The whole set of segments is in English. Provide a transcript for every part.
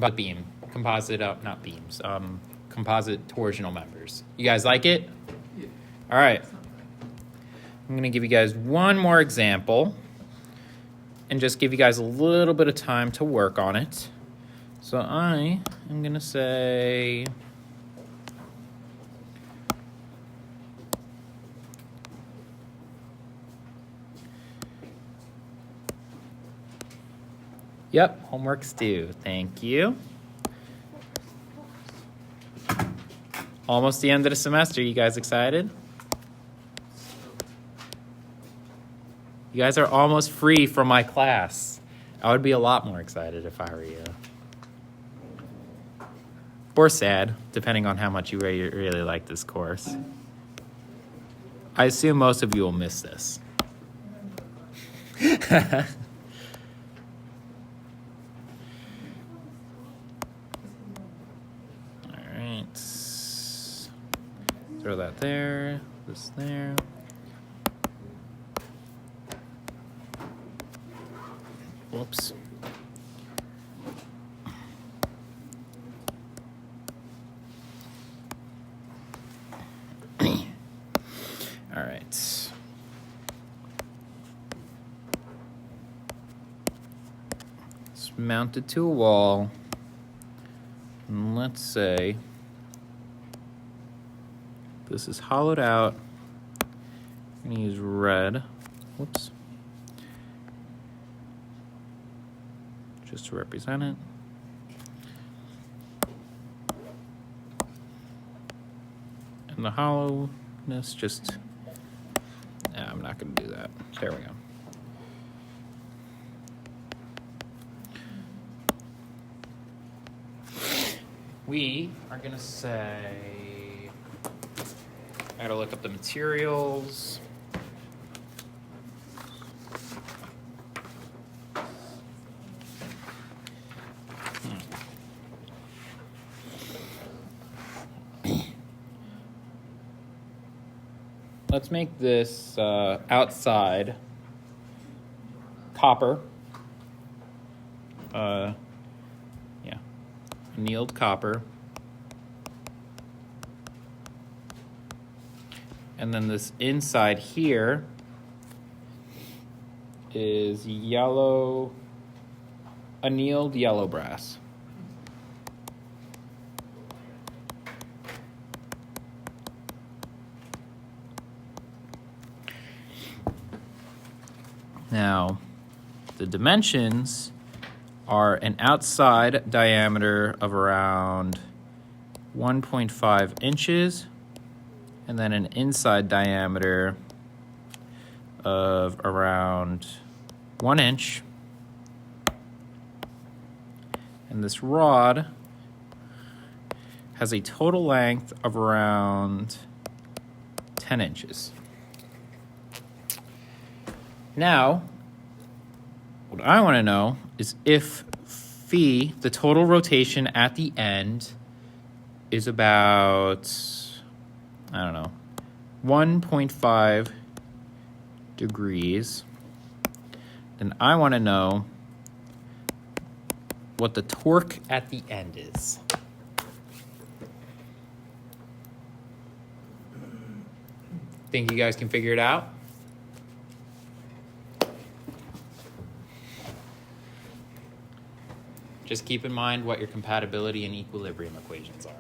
beam, composite, not beams, composite torsional members. You guys like it? Yeah. All right. I'm going to give you guys one more example and just give you guys a little bit of time to work on it. So I am going to say, yep, homework's due. Thank you. Almost the end of the semester. You guys excited? You guys are almost free from my class. I would be a lot more excited if I were you. Or sad, depending on how much you really like this course. I assume most of you will miss this. Alright. Throw that there, this there. Whoops. All right. It's mounted to a wall. And let's say this is hollowed out. I'm going to use red. Whoops. Just to represent it. And the hollowness just, I'm not going to do that. There we go. We are going to say, I got to look up the materials. Let's make this outside copper. Yeah, annealed copper. And then this inside here is yellow, annealed yellow brass. Now, the dimensions are an outside diameter of around 1.5 inches, and then an inside diameter of around 1 inch. And this rod has a total length of around 10 inches. Now, what I want to know is if phi, the total rotation at the end, is about, I don't know, 1.5 degrees, then I want to know what the torque at the end is. Think you guys can figure it out? Just keep in mind what your compatibility and equilibrium equations are.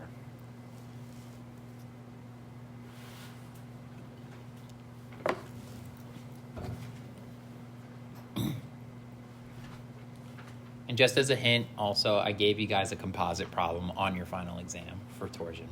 And just as a hint, also, I gave you guys a composite problem on your final exam for torsion.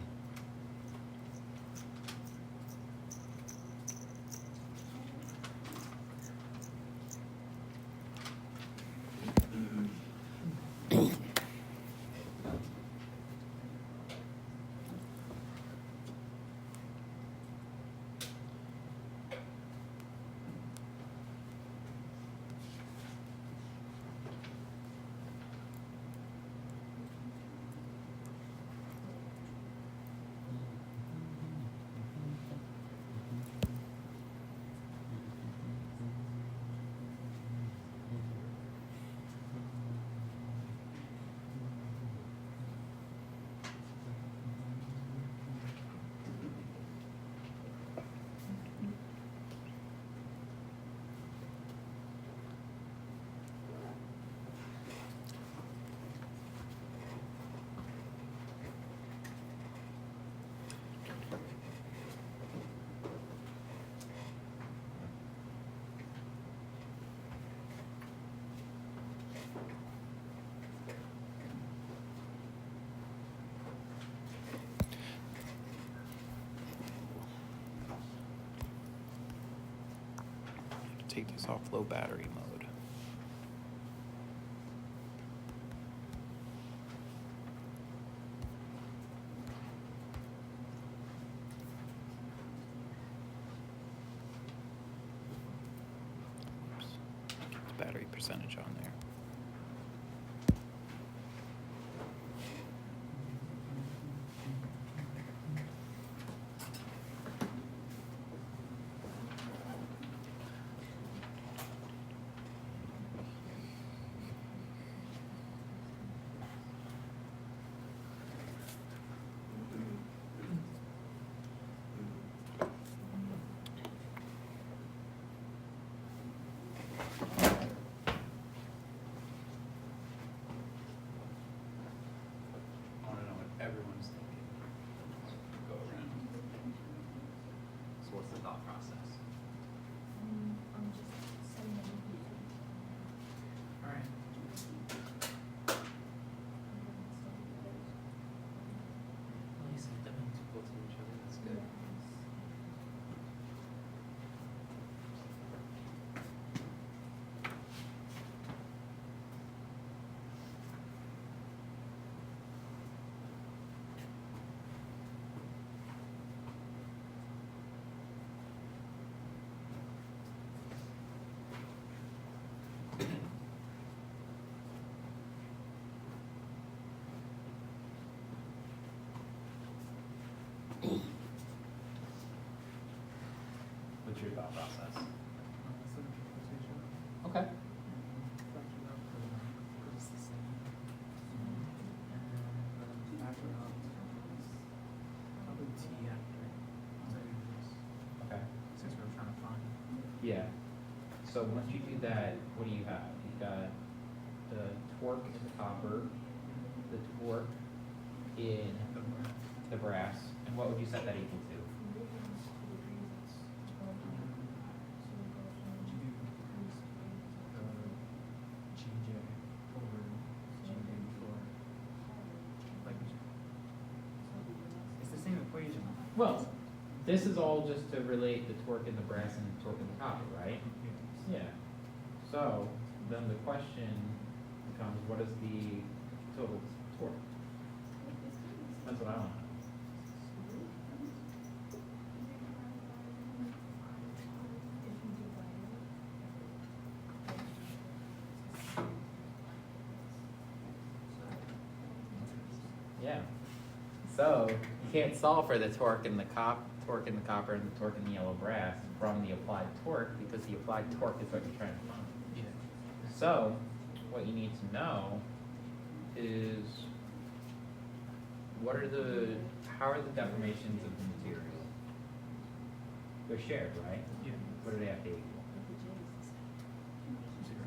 take this off low battery mode. Oops. Keep the battery percentage on there. Everyone's thinking. Go around. So what's the thought process? I'm just saying that we All right. Well, you said them equal to each other. That's good. What's your thought process? Okay. Okay. Since we were trying to find. Yeah. So once you do that, what do you have? You've got the torque in the copper, the torque in the brass, and what would you set that equal to? GJ over GJ before. Like, it's the same equation. Well, this is all just to relate the torque in the brass and the torque in the copper, right? Yeah. So then the question becomes, what is the total torque? That's what I want to know. Yeah. So you can't solve for the torque in the torque in the copper and the torque in the yellow brass from the applied torque, because the applied torque is what you're trying to find. Yeah. So what you need to know is how are the deformations of the material? They're shared, right? Yeah. What do they have to equal? 0.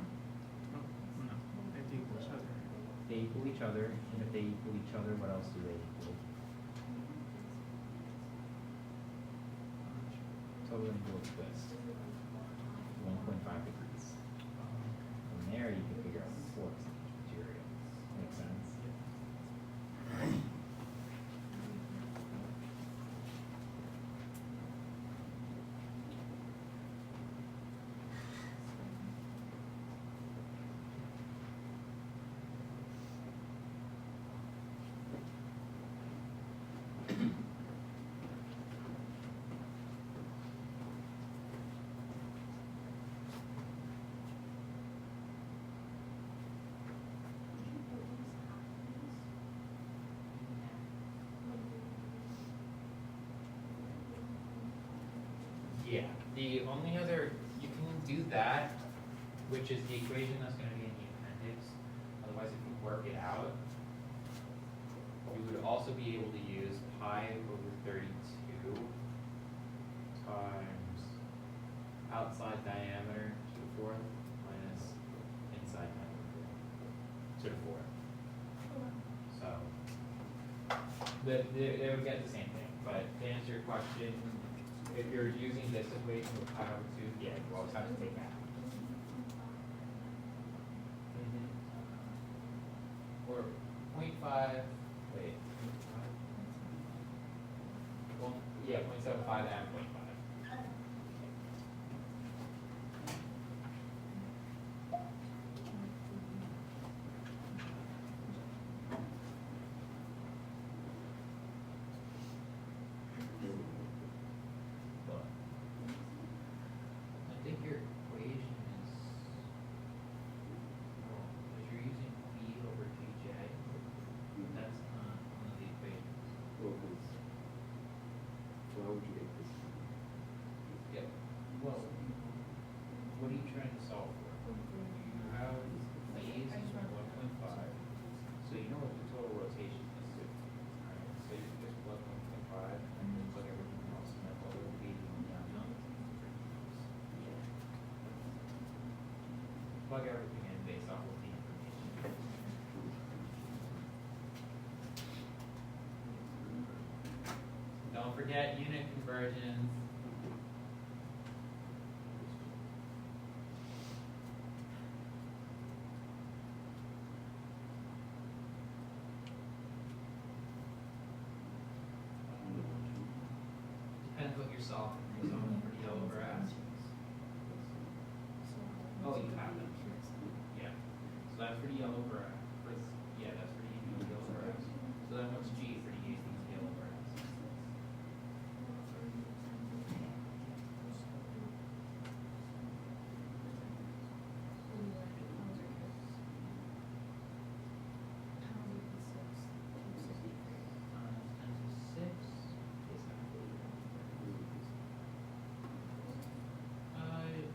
No, they have to equal each other. They equal each other, and if they equal each other, what else do they equal? Total angle of twist, 1.5 degrees. From there, you can figure out the torques of each material. Make sense? Yeah, the only other, you can do that, which is the equation that's going to be in the appendix. Otherwise, if you work it out, you would also be able to use pi over 32 times outside diameter to the fourth minus inside diameter to the fourth. So they would get the same thing. But to answer your question, if you're using this equation with pi over 2, yeah, you always have to take that. Or 0.5, wait. Well, yeah, 0.75 and 0.5. plug everything in based off of the information. Don't forget unit conversions. Depends what you're solving. So for yellow grass. Oh, you have them. Yeah. So that's for the yellow grass. Yeah, that's for the yellow grass. So then what's G for the yellow grass?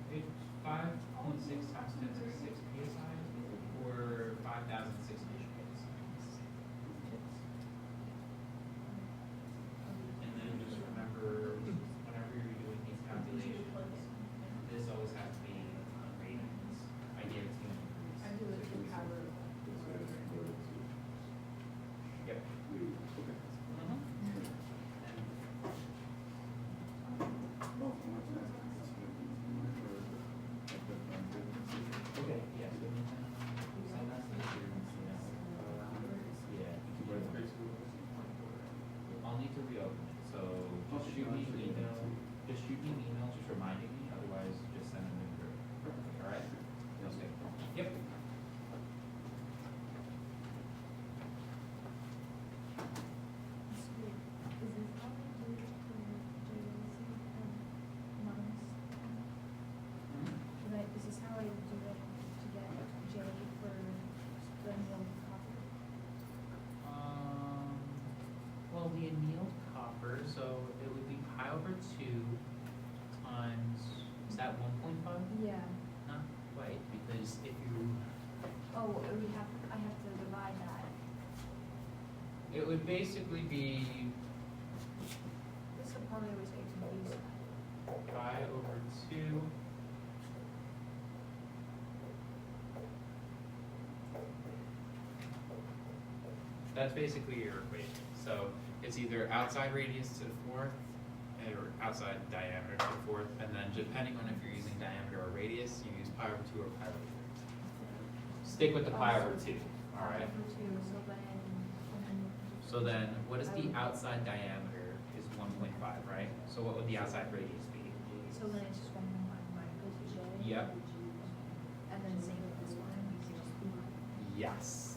It's 5.6 times 10 to the 6 psi, or 5,006 psi. And then just remember, whenever you're doing these calculations, this always has to be on radians. I gave it to you. I do it through power. Yep. Okay, yeah. So that's the issue. Yeah. I'll need to reopen it, so just shoot me an email, just reminding me, otherwise just send them in through. All right? Okay. Yep. Is this how we do it for JLC and minus? Is this how I do it to get J for the annealed copper? Well, the annealed copper, so it would be pi over 2 times, is that 1.5? Yeah. Not quite, because if you, Oh, I have to divide that. it would basically be This would probably always get confused. pi over 2. That's basically your equation. So it's either outside radius to the 4th or outside diameter to the 4th, and then depending on if you're using diameter or radius, you use pi over 2 or pi over 3. Stick with the pi over 2, all right? Over 2, So then, what is the outside diameter is 1.5, right? So what would the outside radius be? So then it's just 1.5 goes to J. Yep. And then same with this one, we can just be. Yes.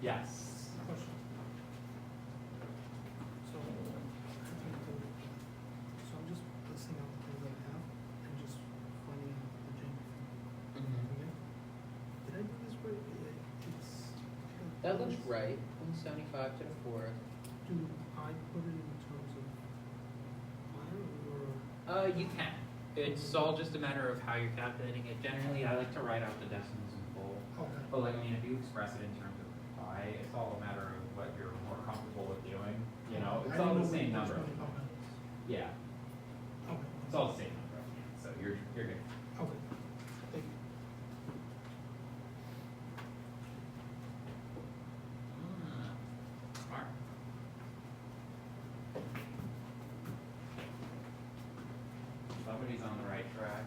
Yes. Question. So, I'm just listing out the things I have and just finding out the Jamie thing. Okay? Did I do this right? It's. That looks right. 175 to the 4th. Do I put it in terms of mine or? You can. It's all just a matter of how you're calculating it. Generally, I like to write out the decimals in full. Okay. But like, I mean, if you express it in terms of pi, it's all a matter of what you're more comfortable with doing. You know, it's all the same number. Okay. Yeah, Okay. it's all the same number. So you're good. Okay. Thank you. Smart. Somebody's on the right track.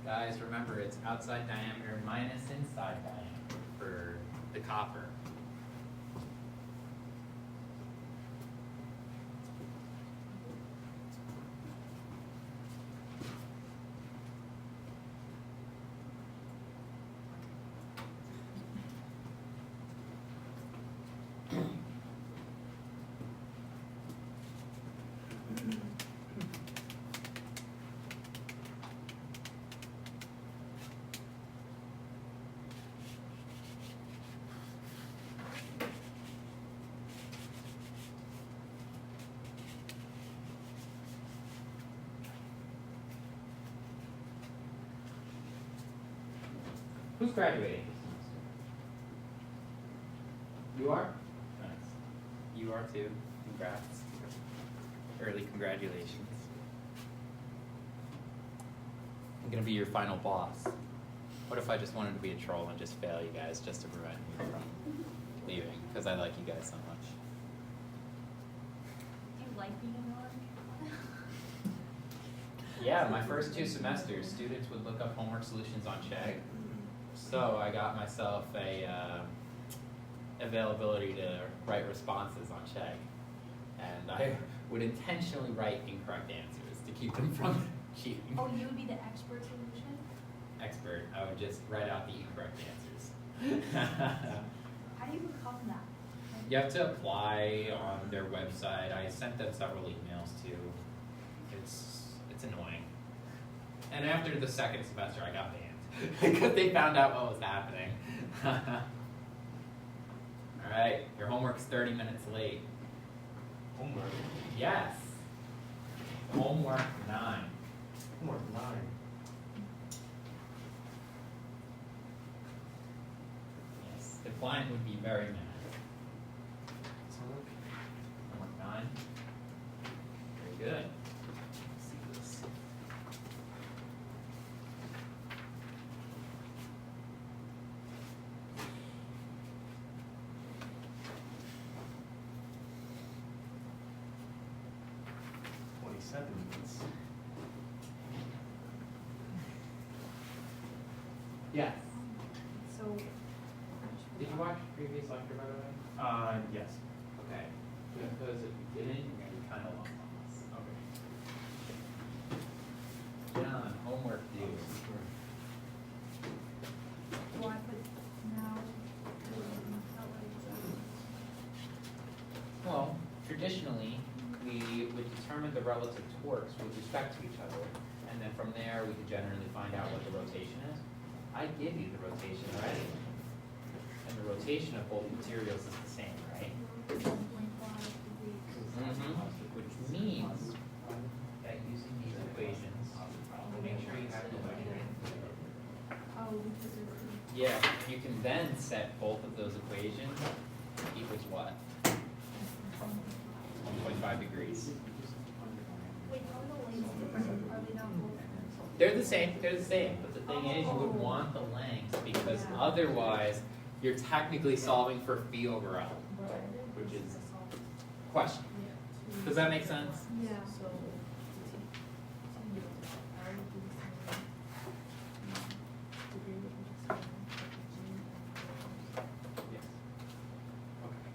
Guys, remember it's outside diameter minus inside diameter for the copper. Who's graduating this semester? You are? Nice. You are too. Congrats. Early congratulations. I'm gonna be your final boss. What if I just wanted to be a troll and just fail you guys just to prevent you from leaving? Because I like you guys so much. Do you like being annoying? Yeah, my first 2 semesters, students would look up homework solutions on Chegg. So I got myself a availability to write responses on Chegg. And I would intentionally write incorrect answers to keep them from cheating. Oh, you would be the expert solution? Expert, I would just write out the incorrect answers. How do you become that? You have to apply on their website. I sent them several emails too. It's annoying. And after the second semester, I got banned because they found out what was happening. All right, your homework's 30 minutes late. Homework. Yes. Homework 9. Homework 9. Yes, the client would be very mad. Homework. Homework 9. Very good. Let's see this. Minutes. Yes. So. Did you watch the previous lecture, by the way? Yes. Okay. Because if you didn't, you're going to be kind of lost on this. Okay. John, homework due. Do I put now? Well, traditionally, we would determine the relative torques with respect to each other, and then from there, we could generally find out what the rotation is. I give you the rotation already. And the rotation of both materials is the same, right? 1.5 degrees. Which means that using these equations, make sure you have the measurement. Oh, because it's. Yeah, you can then set both of those equations equals what? 1.5 degrees. Wait, how are the lengths different? Are they not both? They're the same, but the thing is, you would want the length, because otherwise, you're technically solving for field realm, which is question. Does that make sense? Yeah. Yes. Okay.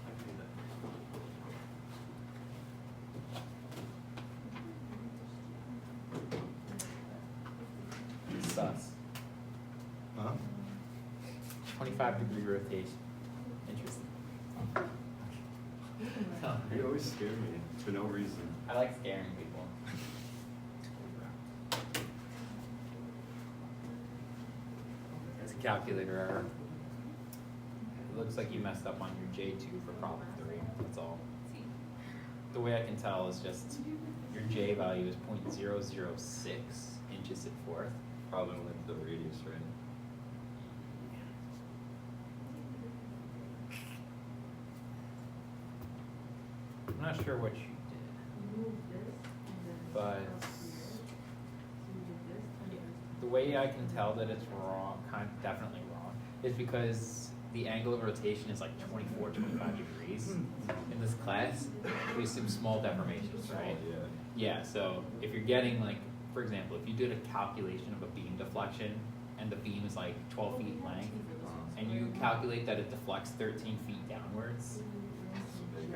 I can do that. Sus. Huh? 25-degree rotation. Interesting. You always scare me for no reason. I like scaring people. It's a calculator error. It looks like you messed up on your J2 for problem 3, that's all. The way I can tell is just your J value is 0.006 inches at fourth. Probably only the radius, right? I'm not sure what you did, but the way I can tell that it's wrong, definitely wrong, is because the angle of rotation is like 24, 25 degrees. In this class, we assume small deformations, right? Oh, yeah. Yeah, so if you're getting like for example, if you did a calculation of a beam deflection and the beam is like 12 feet in length, and you calculate that it deflects 13 feet downwards,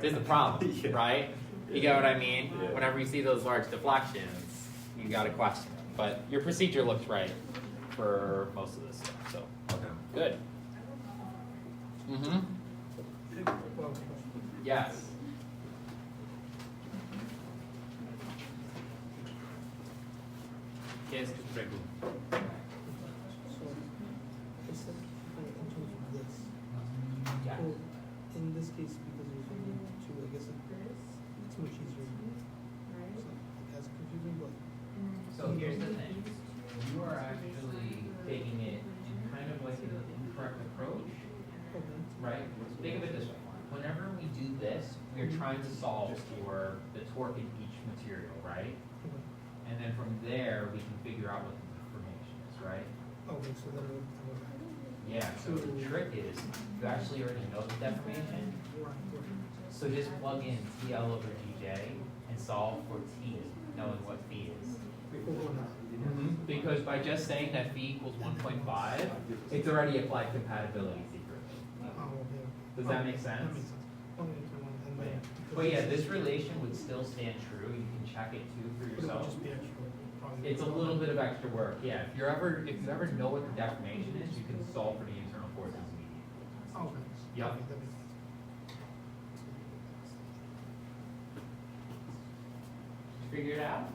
there's a problem, Yeah. right? You get what I mean? Yeah. Whenever you see those large deflections, you gotta question it. But your procedure looks right for most of this stuff, so, Okay. good. Mm-hmm, Well, yes. Yes, Gregu. so, I said, in terms of this, Yeah. so, in this case, because there's only two, I guess it's much easier. So, it has confusing, but. So here's the thing, you are actually taking it in kind of like an incorrect approach, Okay. right? Think of it this way, whenever we do this, we're trying to solve for the torque in each material, right? Okay. And then from there, we can figure out what the deformation is, right? Okay, so then I would back. Yeah, so the trick is, you actually already know the deformation, Right. so just plug in TL over GJ and solve for T, knowing what phi is. Before going out. Because by just saying that phi equals 1.5, it's already applied compatibility secretly. Oh, okay. Does that make That sense? makes sense. Okay, so one, and then. But yeah, this relation would still stand true, you can check it too for But it would yourself. just be extra, probably. It's a little bit of extra work, yeah. If you ever know what the deformation is, you can solve for the internal forces immediately. Oh, okay. Yep. Okay, that makes sense. Did you figure it out?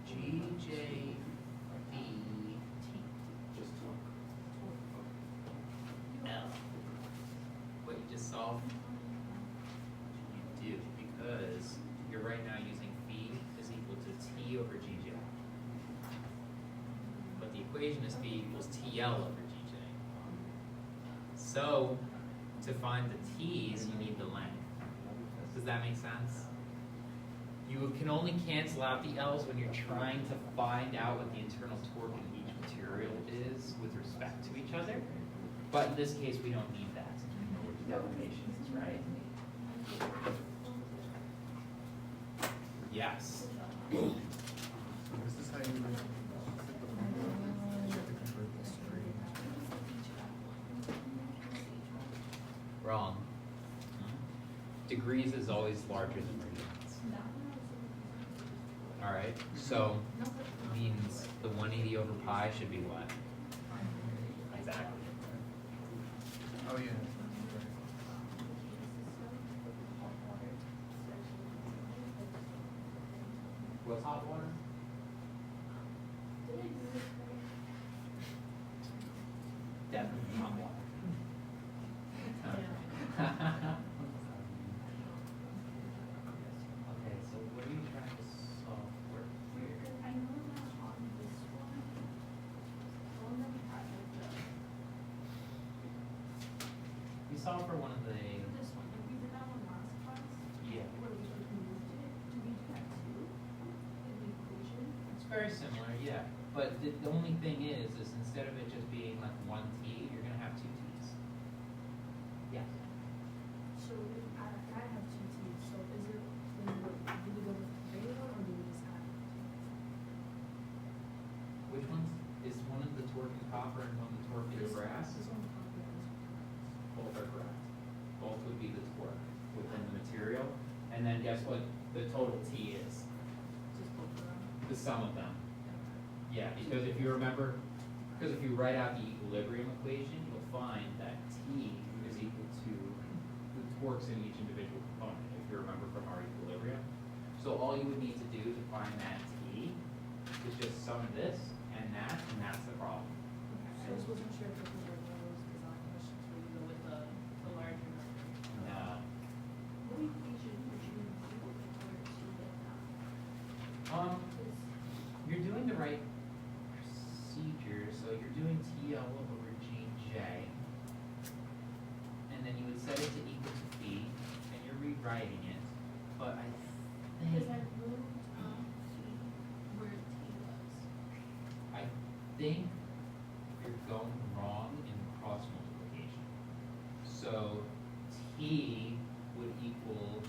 GJ Just talk. L. What you just solved? You do, because you're right now using phi is equal to T over GJ. But the equation is phi equals TL over GJ. So, to find the T's, you need the length. Does that make sense? You can only cancel out the L's when you're trying to find out what the internal torque in each material is with respect to each other. But in this case, we don't need that since we know what the deformation is, right? Yes. Is this how you fit the formula? You have to convert this to radians. Wrong. Degrees is always larger than radians. All right, so means the 180 over pi should be what? Exactly. Oh, yeah. What's hot water? Definitely hot water. Okay, so what are you trying to solve for here? I know that on this one, on the project, We solved for one of the, this one, if we did that one last class, yeah, where we like moved it, do we do that too? In the equation? it's very similar, yeah. But the only thing is instead of it just being like one T, you're gonna have two T's. Yeah. So if I have two T's, so is it, then do we go with the regular or do we just add? Which ones? Is one of the torque in copper and one the torque in This- brass? This one probably is. Both are correct. Both would be the torque within the material. And then guess what the total T is? Just both of them. The sum of them. Yeah, because if you remember, because if you write out the equilibrium equation, you'll find that T is equal to the torques in each individual component, if you remember from our equilibrium. So all you would need to do to find that T is just sum this and that's the problem. I just wasn't sure if it was one of those design questions where you go with the larger number. No. What equation would you do in order to get that? You're doing the right procedure, so you're doing TL over GJ. And then you would set it to equal to phi, and you're rewriting it. But I Because I think, moved where T was. I think you're going wrong in cross multiplication. So P would equal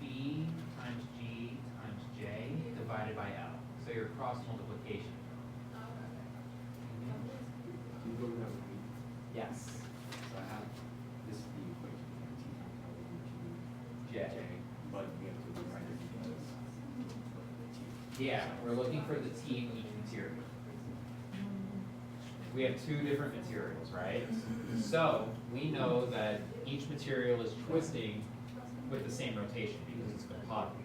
B times G times J divided by L. So your cross multiplication. Do you go down to B? Yes. So I have this is the equation of T times L over G. J. But we have to rewrite it because of T. Yeah, we're looking for the T in each material. We have two different materials, right? So we know that each material is twisting with the same rotation because it's composite,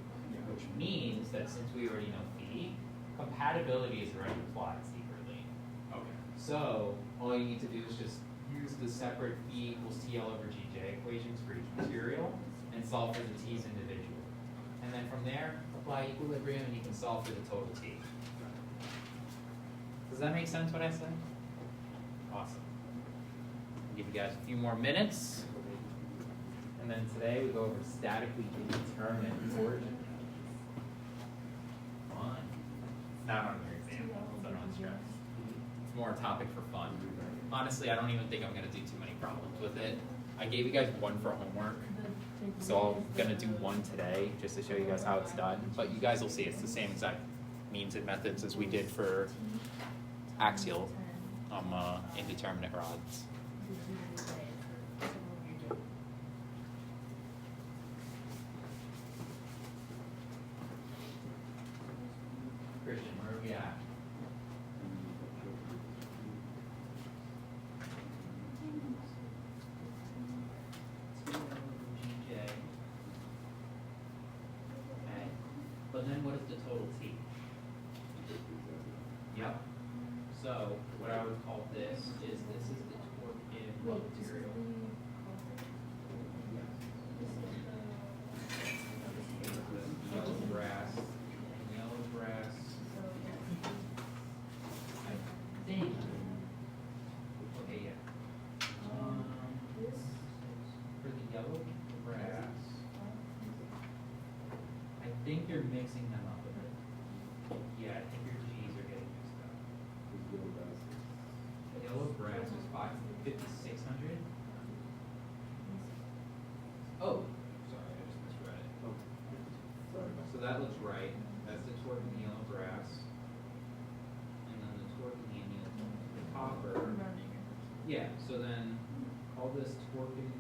which means that since we already know phi, compatibility is already applied secretly. Okay. So all you need to do is just use the separate phi equals TL over GJ equations for each material and solve for the T's individually. And then from there, apply equilibrium and you can solve for the total T. Does that make sense what I said? Awesome. I'll give you guys a few more minutes. And then today we go over statically indeterminate origin. Fun. Not on your example, so don't stress. It's more a topic for fun. Honestly, I don't even think I'm going to do too many problems with it. I gave you guys one for homework, so I'm going to do one today just to show you guys how it's done. But you guys will see it's the same exact means and methods as we did for axial indeterminate rods. Christian, where are we at? GJ. Okay. But then what is the total T? Yep. So what I would call this is the torque in what material? Yellow brass. Yellow brass. I think. Okay, yeah. For the yellow brass, I think you're mixing them up a bit. Yeah, I think your G's are getting mixed up. Yellow brass is 5,600. Oh, sorry, I just misread it. So that looks right. That's the torque in the yellow brass. And then the torque in the copper. Yeah, so then call this torque in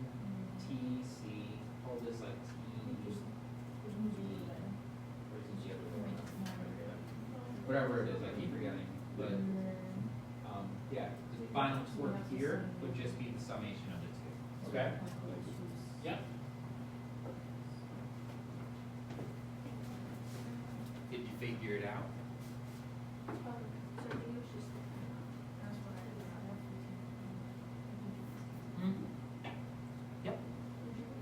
TC, call this like T. Where's the other one? Whatever it is, I keep forgetting. But yeah, the final torque here would just be the summation of the two. Okay? Yep. Did you figure it out? So I think it was just, that's what I did. Yep.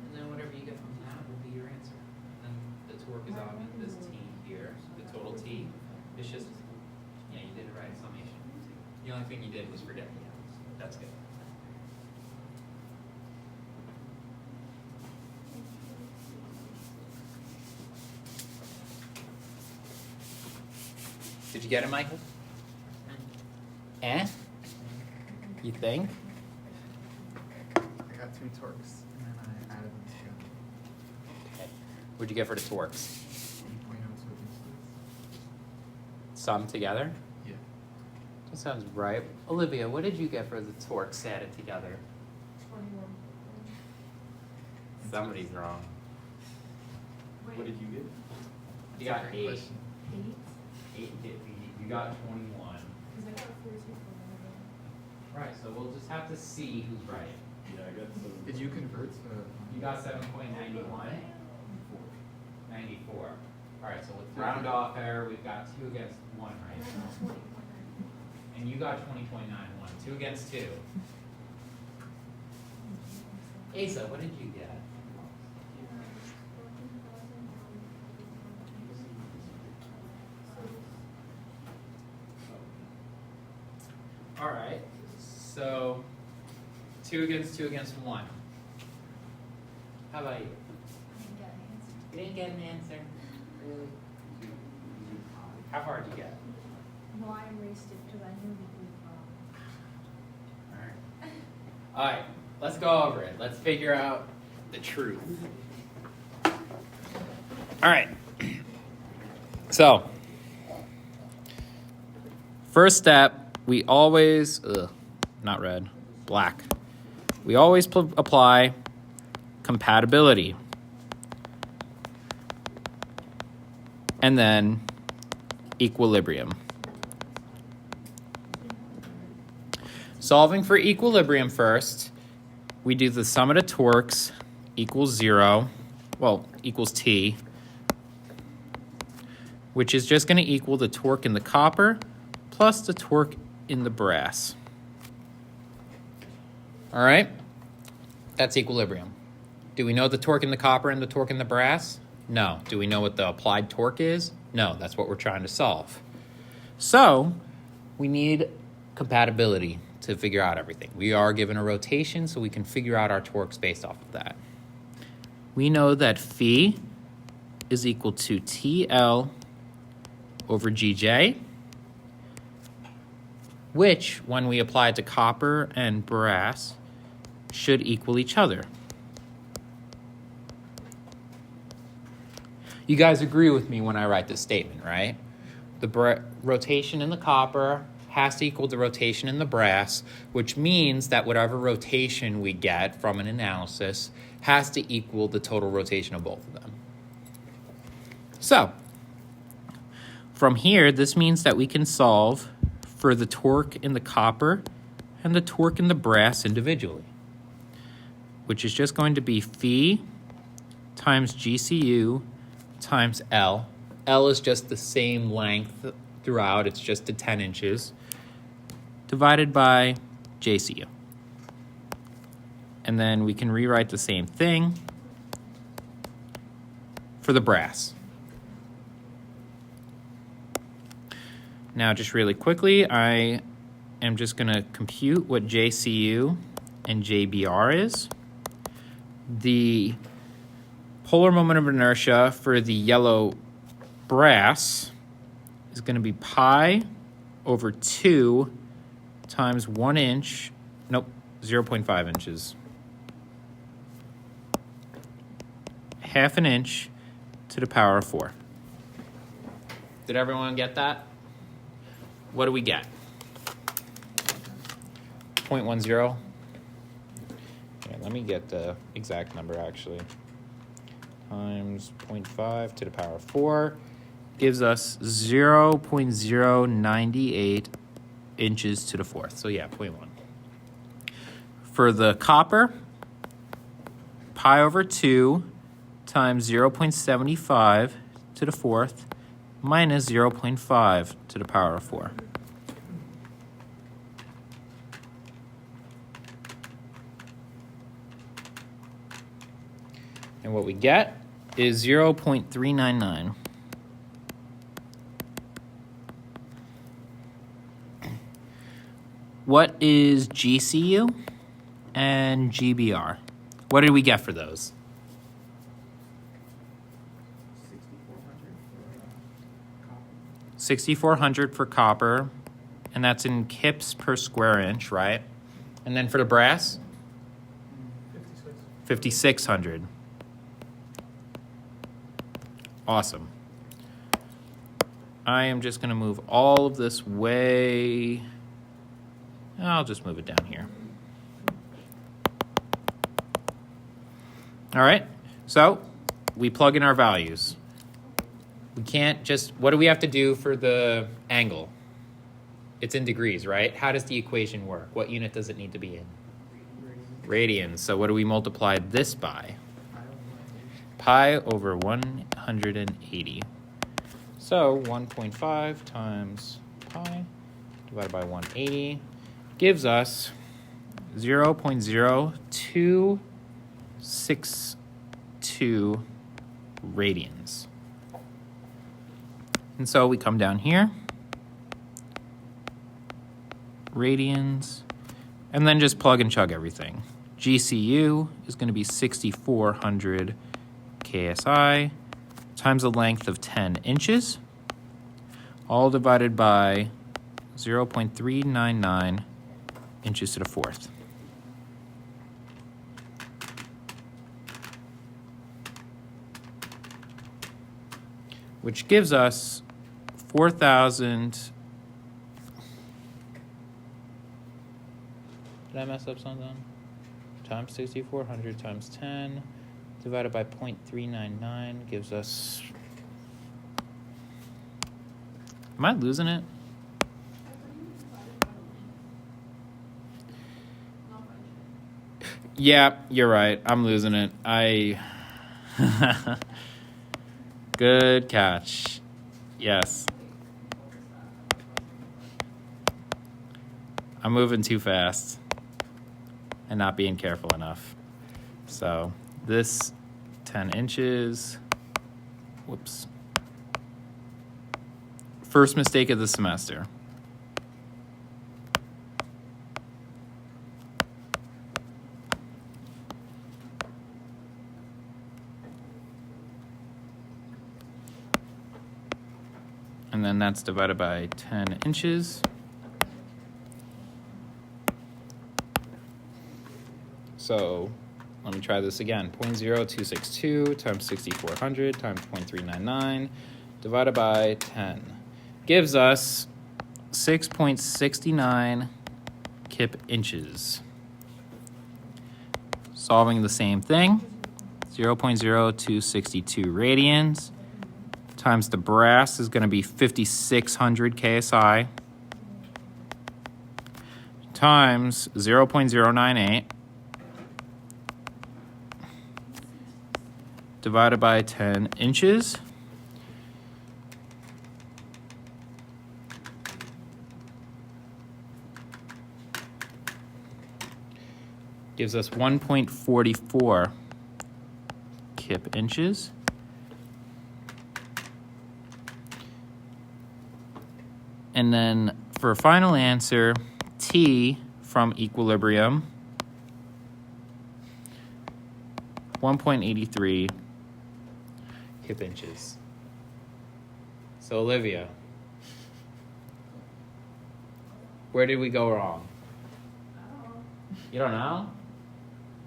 And then whatever you get from that will be your answer. And then the torque is on this T here, the total T. It's just, yeah, you did it right, summation. The only thing you did was forget the L's. That's good. Did you get it, Michael? Eh? You think? I got 2 torques, and then I added them together. Okay. What'd you get for the torques? 8.02 Sum together? Yeah. That sounds right. Olivia, what did you get for the torques added together? 21. Somebody's wrong. Wait, What did you get? You got That's a great 8. question. 8? 8. You got 21. Because I got 14 for Right, so we'll just have to see who's right. Yeah, I got some. Did you convert to? You got 7.91? 94. Alright, so with round off error, we've got 2 against 1 right now. And you got 20.91. 2 against 2. Asa, what did you get? Alright, so 2 against 1. How about you? You didn't get an answer. Really? How far did you get? No, I erased it because I knew that we Alright. Alright, let's go over it. Let's figure out the truth. All right. So, first step, we always, not red, black. We always apply compatibility. And then equilibrium. Solving for equilibrium first, we do the sum of the torques equals 0, well, equals T, which is just going to equal the torque in the copper plus the torque in the brass. All right? That's equilibrium. Do we know the torque in the copper and the torque in the brass? No. Do we know what the applied torque is? No. That's what we're trying to solve. So, we need compatibility to figure out everything. We are given a rotation, so we can figure out our torques based off of that. We know that phi is equal to TL over GJ, which, when we apply it to copper and brass, should equal each other. You guys agree with me when I write this statement, right? The rotation in the copper has to equal the rotation in the brass, which means that whatever rotation we get from an analysis has to equal the total rotation of both of them. So, from here, this means that we can solve for the torque in the copper and the torque in the brass individually, which is just going to be phi times GCU times L. L is just the same length throughout, it's just to 10 inches, divided by JCU. And then we can rewrite the same thing for the brass. Now, just really quickly, I am just going to compute what JCU and JBR is. The polar moment of inertia for the yellow brass is going to be pi over 2 times 1 inch, 0.5 inches. Half an inch to the power of 4. Did everyone get that? What do we get? 0.10. Yeah, let me get the exact number actually. Times 0.5 to the power of 4 gives us 0.098 inches to the 4th. So yeah, 0.1. For the copper, pi over 2 times 0.75 to the 4th minus 0.5 to the power of 4. And what we get is 0.399. What is GCU and GBR? What did we get for those? 6,400 for copper, and that's in kips per square inch, right? And then for the brass? 5,600. Awesome. I am just going to move all of this way. I'll just move it down here. All right, so we plug in our values. We can't just, what do we have to do for the angle? It's in degrees, right? How does the equation work? What unit does it need to be in? Radians. So what do we multiply this by? Pi over 180. So 1.5 times pi divided by 180 gives us 0.0262 radians. And so we come down here, radians, and then just plug and chug everything. GCU is going to be 6,400 KSI times the length of 10 inches, all divided by 0.399 inches to the 4th. which gives us 4,000. Did I mess up something? Times 6,400 times 10 divided by 0.399 gives us. Am I losing it? Yeah, you're right. I'm losing it. Good catch. Yes. I'm moving too fast and not being careful enough. So this 10 inches. Whoops. First mistake of the semester. And then that's divided by 10 inches. So let me try this again. 0.0262 times 6,400 times 0.399 divided by 10 gives us 6.69 kip inches. Solving the same thing, 0.0262 radians times the brass is going to be 5,600 KSI times 0.098 divided by 10 inches. Gives us 1.44 kip inches. And then for a final answer, T from equilibrium, 1.83 kip inches. So Olivia, where did we go wrong? You don't know?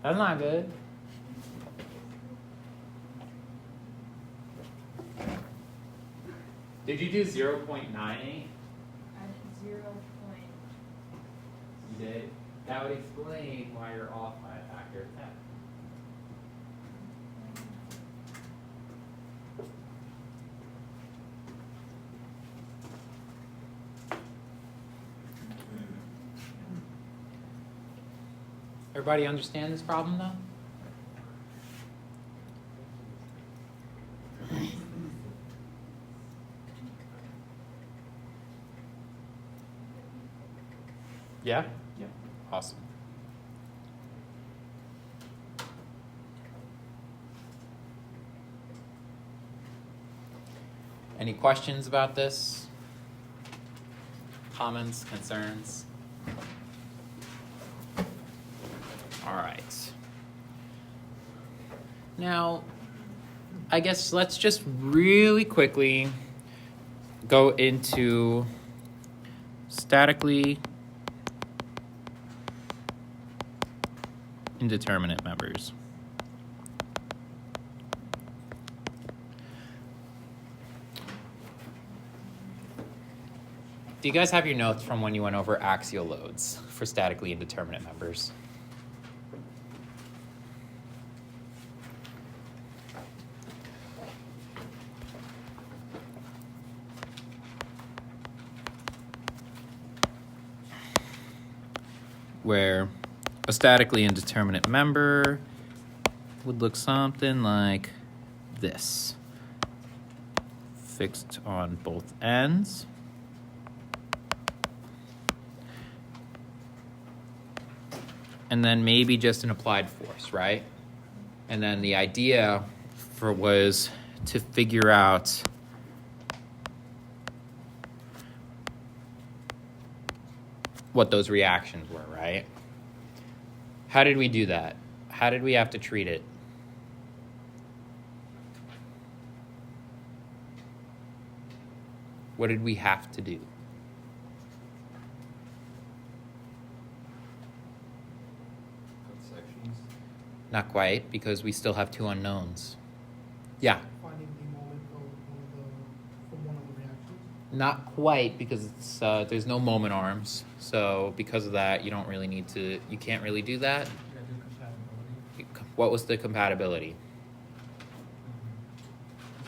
That's not good. Did you do 0.98? I did 0 point. You did? That would explain why you're off by a factor of 10. Everybody understand this problem though? Yeah? Yeah. Awesome. Any questions about this? Comments, concerns? All right. Now, I guess let's just really quickly go into statically indeterminate members. Do you guys have your notes from when you went over axial loads for statically indeterminate members? Where a statically indeterminate member would look something like this. Fixed on both ends. And then maybe just an applied force, right? And then the idea was to figure out what those reactions were, right? How did we do that? How did we have to treat it? What did we have to do? Sections. Not quite, because we still have two unknowns. Yeah. Finding the moment of the Not quite, because it's there's no moment arms. So because of that, you don't really need to. You can't really do that. You gotta do compatibility. What was the compatibility? You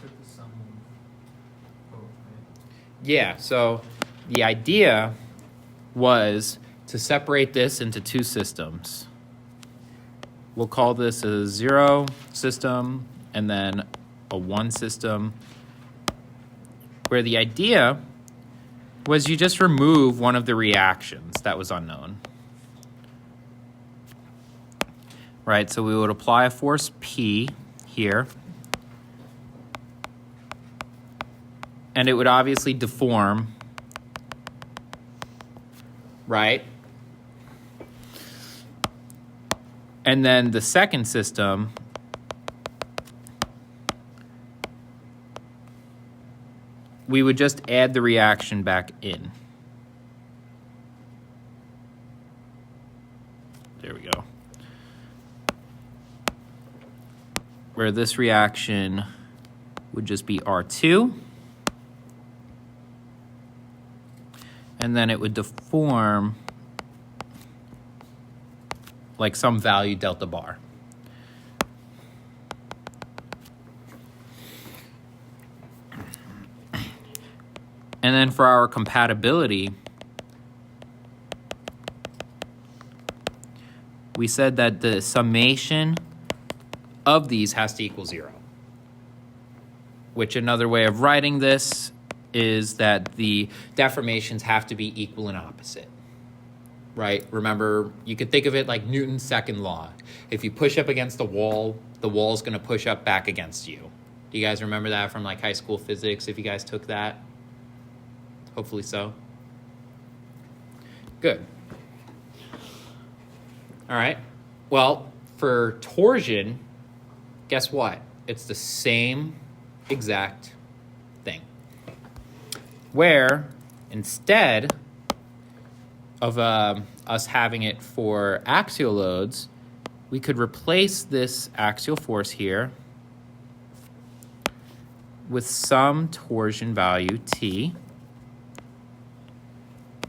took the sum of both, right? Yeah. So the idea was to separate this into two systems. We'll call this a 0 system and then a 1 system, where the idea was you just remove one of the reactions that was unknown. Right, so we would apply a force P here, and it would obviously deform, right? And then the second system, we would just add the reaction back in. There we go. Where this reaction would just be R2. And then it would deform like some value delta bar. And then for our compatibility, we said that the summation of these has to equal 0. Which another way of writing this is that the deformations have to be equal and opposite. Right? Remember, you could think of it like Newton's second law. If you push up against the wall's going to push up back against you. Do you guys remember that from like high school physics, if you guys took that? Hopefully so. Good. All right. Well, for torsion, guess what? It's the same exact thing. Where instead of us having it for axial loads, we could replace this axial force here with some torsion value T.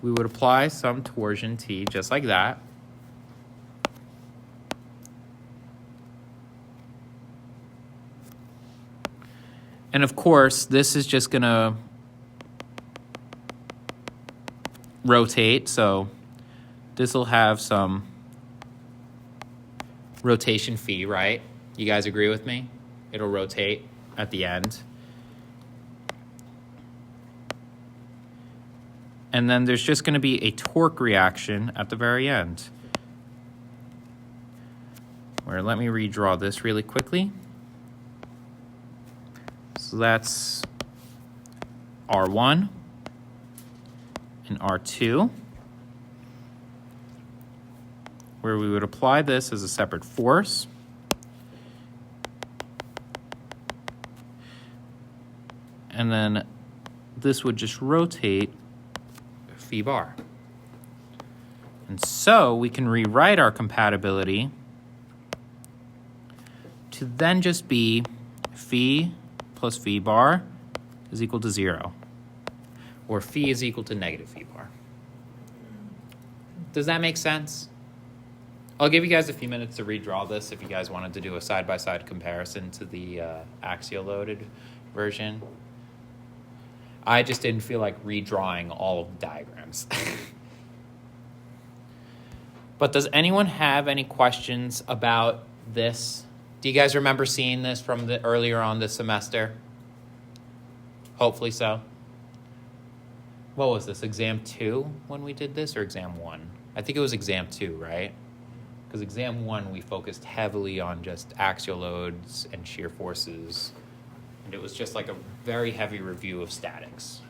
We would apply some torsion T just like that. And of course, this is just going to rotate, so this will have some rotation phi, right? You guys agree with me? It'll rotate at the end. And then there's just going to be a torque reaction at the very end. Where, let me redraw this really quickly. So that's R1 and R2, where we would apply this as a separate force. And then this would just rotate phi bar. And so we can rewrite our compatibility to then just be phi plus phi bar is equal to 0. Or phi is equal to negative phi bar. Does that make sense? I'll give you guys a few minutes to redraw this if you guys wanted to do a side-by-side comparison to the axial loaded version. I just didn't feel like redrawing all of the diagrams. But does anyone have any questions about this? Do you guys remember seeing this from the earlier on this semester? Hopefully so. What was this, exam 2 when we did this, or exam 1? I think it was exam 2, right? Because exam 1 we focused heavily on just axial loads and shear forces, and it was just like a very heavy review of statics.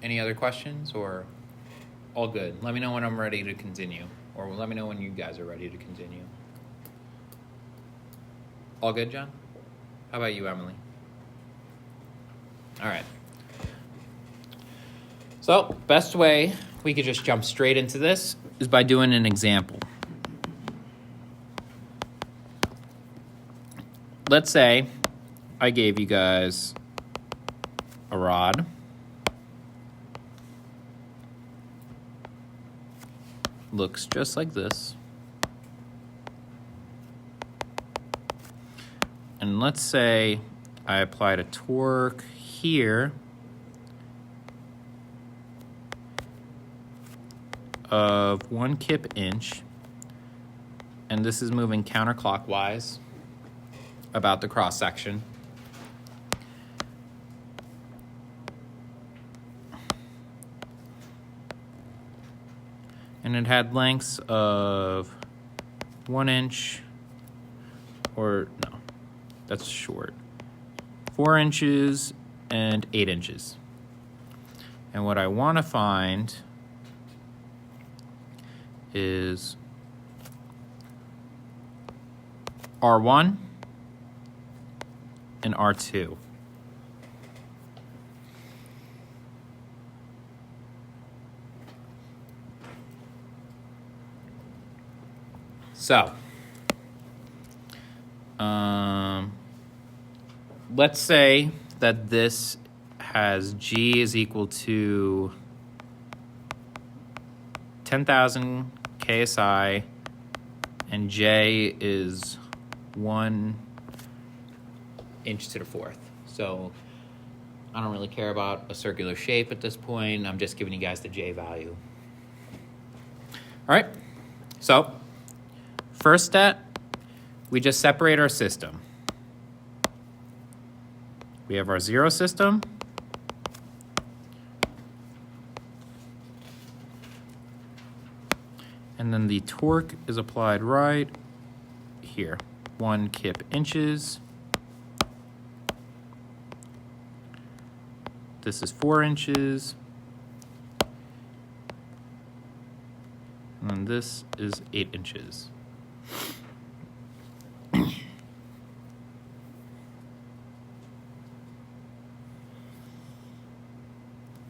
Any other questions, or all good? Let me know when I'm ready to continue. Or let me know when you guys are ready to continue. All good, John? How about you, Emily? All right. So, best way we could just jump straight into this is by doing an example. Let's say I gave you guys a rod. Looks just like this. And let's say I applied a torque here of 1 kip/inch, and this is moving counterclockwise about the cross section. And it had lengths of 1 inch, or no, that's short, 4 inches and 8 inches. And what I want to find is R1 and R2. So, let's say that this has G is equal to 10,000 KSI and J is 1 inch to the 4th. So I don't really care about a circular shape at this point. I'm just giving you guys the J value. All right, so first step, we just separate our system. We have our zero system. And then the torque is applied right here, 1 kip/inches. This is 4 inches. And this is 8 inches.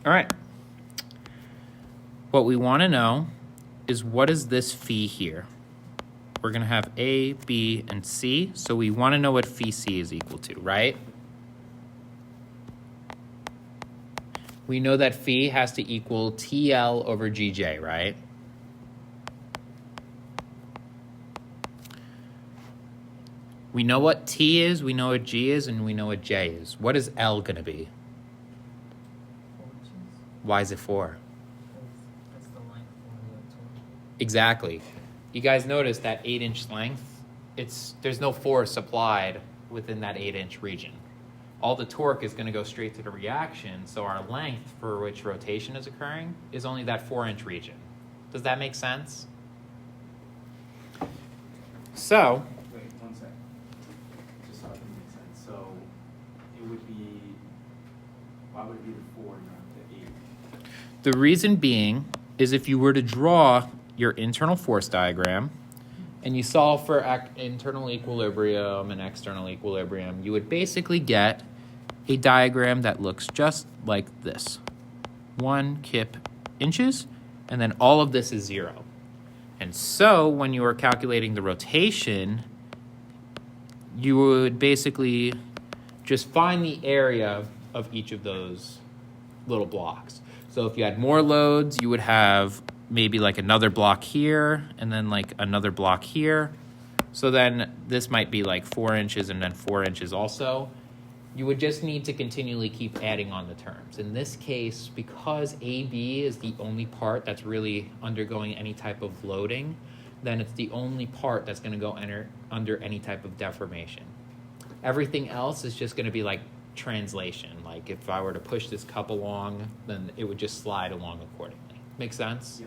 All right. What we want to know is what is this phi here? We're going to have A, B, and C, so we want to know what phi C is equal to, right? We know that phi has to equal TL over GJ, right? We know what T is, we know what G is, and we know what J is. What is L going to be? 4 inches. Why is it 4? That's the length for the torque. Exactly. You guys notice that 8-inch length? There's no force applied within that 8-inch region. All the torque is going to go straight to the reaction, so our length for which rotation is occurring is only that 4-inch region. Does that make sense? So, Wait, 1 sec. Just so it can make sense. So it would be, why would it be the 4 not the 8? the reason being is if you were to draw your internal force diagram and you solve for internal equilibrium and external equilibrium, you would basically get a diagram that looks just like this. 1 kip/inches, and then all of this is 0. And so when you are calculating the rotation, you would basically just find the area of each of those little blocks. So if you had more loads, you would have maybe like another block here and then like another block here. So then this might be like 4 inches and then 4 inches also. You would just need to continually keep adding on the terms. In this case, because AB is the only part that's really undergoing any type of loading, then it's the only part that's going to go under any type of deformation. Everything else is just going to be like translation. Like if I were to push this cup along, then it would just slide along accordingly. Make sense? Yeah.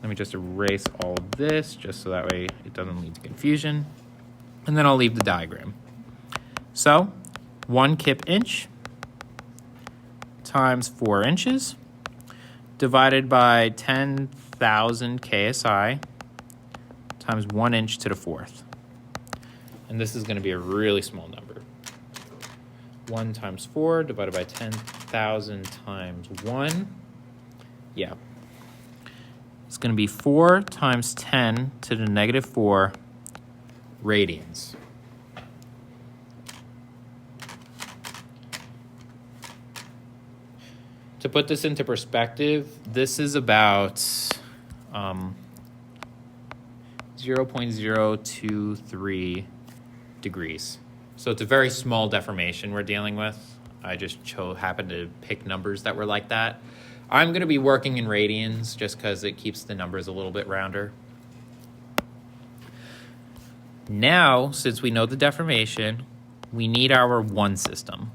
Let me just erase all of this just so that way it doesn't lead to confusion. And then I'll leave the diagram. So 1 kip/inch times 4 inches divided by 10,000 KSI times 1 inch to the 4th. And this is going to be a really small number. 1 times 4 divided by 10,000 times 1. Yeah. It's going to be 4 times 10 to the negative 4 radians. To put this into perspective, this is about 0.023 degrees. So it's a very small deformation we're dealing with. I just happened to pick numbers that were like that. I'm going to be working in radians just because it keeps the numbers a little bit rounder. Now, since we know the deformation, we need our 1 system.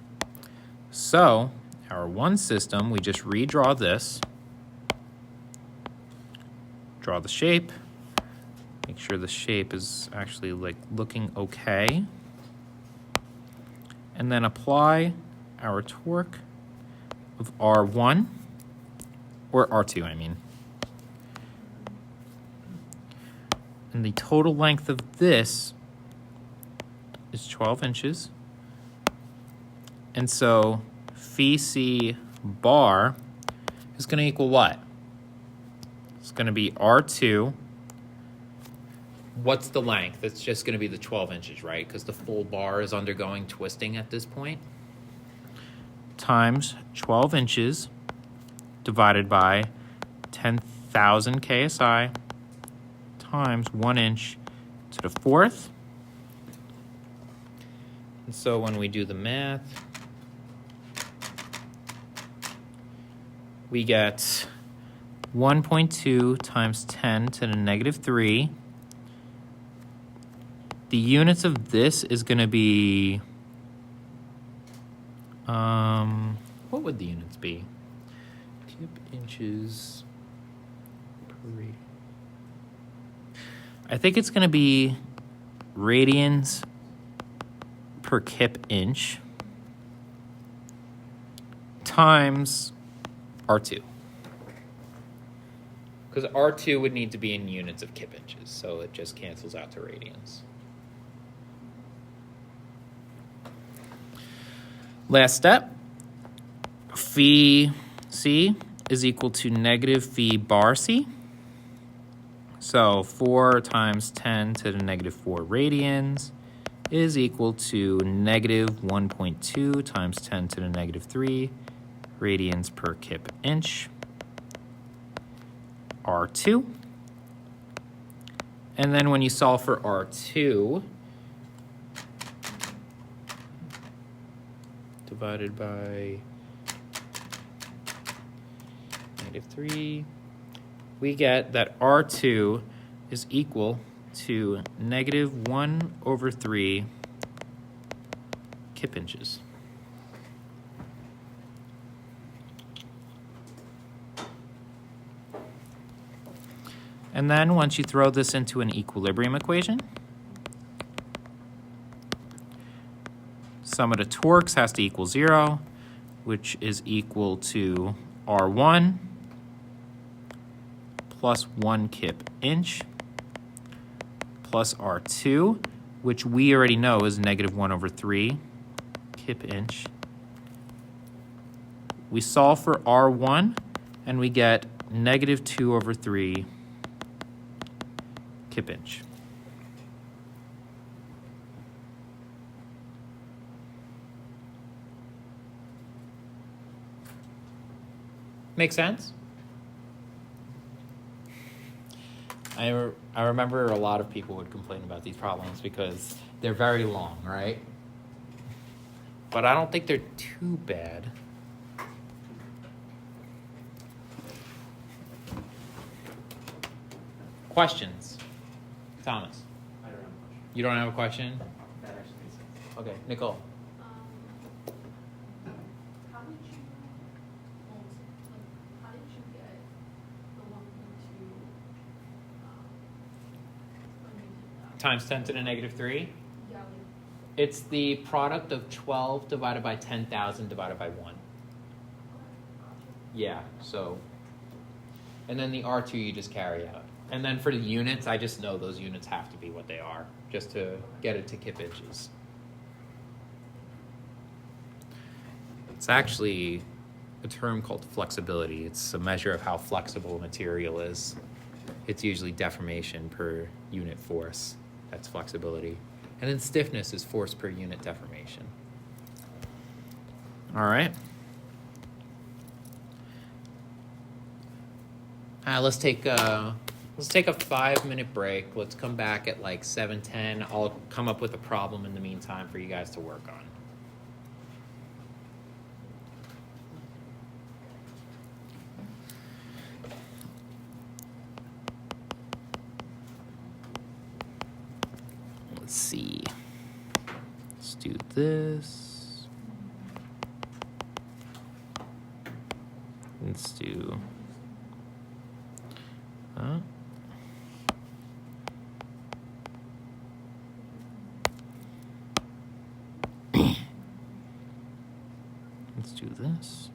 So our 1 system, we just redraw this, draw the shape, make sure the shape is actually like looking okay, and then apply our torque of R1, or R2 I mean. And the total length of this is 12 inches. And so phi c bar is going to equal what? It's going to be R2. What's the length? It's just going to be the 12 inches, right? Because the full bar is undergoing twisting at this point. Times 12 inches divided by 10,000 KSI times 1 inch to the 4th. And so when we do the math, we get 1.2 times 10 to the negative 3. The units of this is going to be, what would the units be? Kip inches per radian. I think it's going to be radians per kip inch times R2. Because R2 would need to be in units of kip inches, so it just cancels out to radians. Last step, phi c is equal to negative phi bar c. So 4 times 10 to the negative 4 radians is equal to negative 1.2 times 10 to the negative 3 radians per kip inch, R2. And then when you solve for R2, divided by negative 3, we get that R2 is equal to negative 1 over 3 kip inches. And then once you throw this into an equilibrium equation, sum of the torques has to equal 0, which is equal to R1 plus 1 kip inch plus R2, which we already know is negative 1 over 3 kip inch. We solve for R1 and we get negative 2 over 3 kip inch. Make sense? I remember a lot of people would complain about these problems because they're very long, right? But I don't think they're too bad. Questions? Thomas, I don't have a question. you don't have a question? That actually makes sense. Okay, Nicole. How did you, how did you get the 1.2, when you did that? Times 10 to the negative 3. Yeah, like, It's the product of 12 divided by 10,000 divided by 1. okay, gotcha. Yeah, so And then the R2 you just carry out. And then for the units, I just know those units have to be what they are, just to get it to kip inches. It's actually a term called flexibility. It's a measure of how flexible a material is. It's usually deformation per unit force. That's flexibility. And then stiffness is force per unit deformation. All right. Let's take a 5-minute break. Let's come back at like 7:10. I'll come up with a problem in the meantime for you guys to work on. Let's see. Let's do this. Let's do. Let's do this.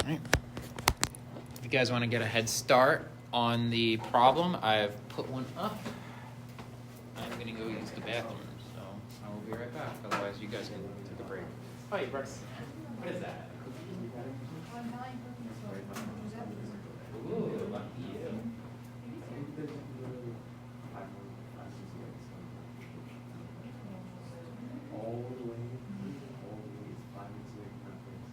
Right. If you guys want to get a head start on the problem, I've put one up. I'm going to go use the bathroom, so I will be right back. Otherwise, you guys can take a break. Hi, Brooks. What is that? Ooh, lucky you. All the way, all the way, 5 minutes away from my place.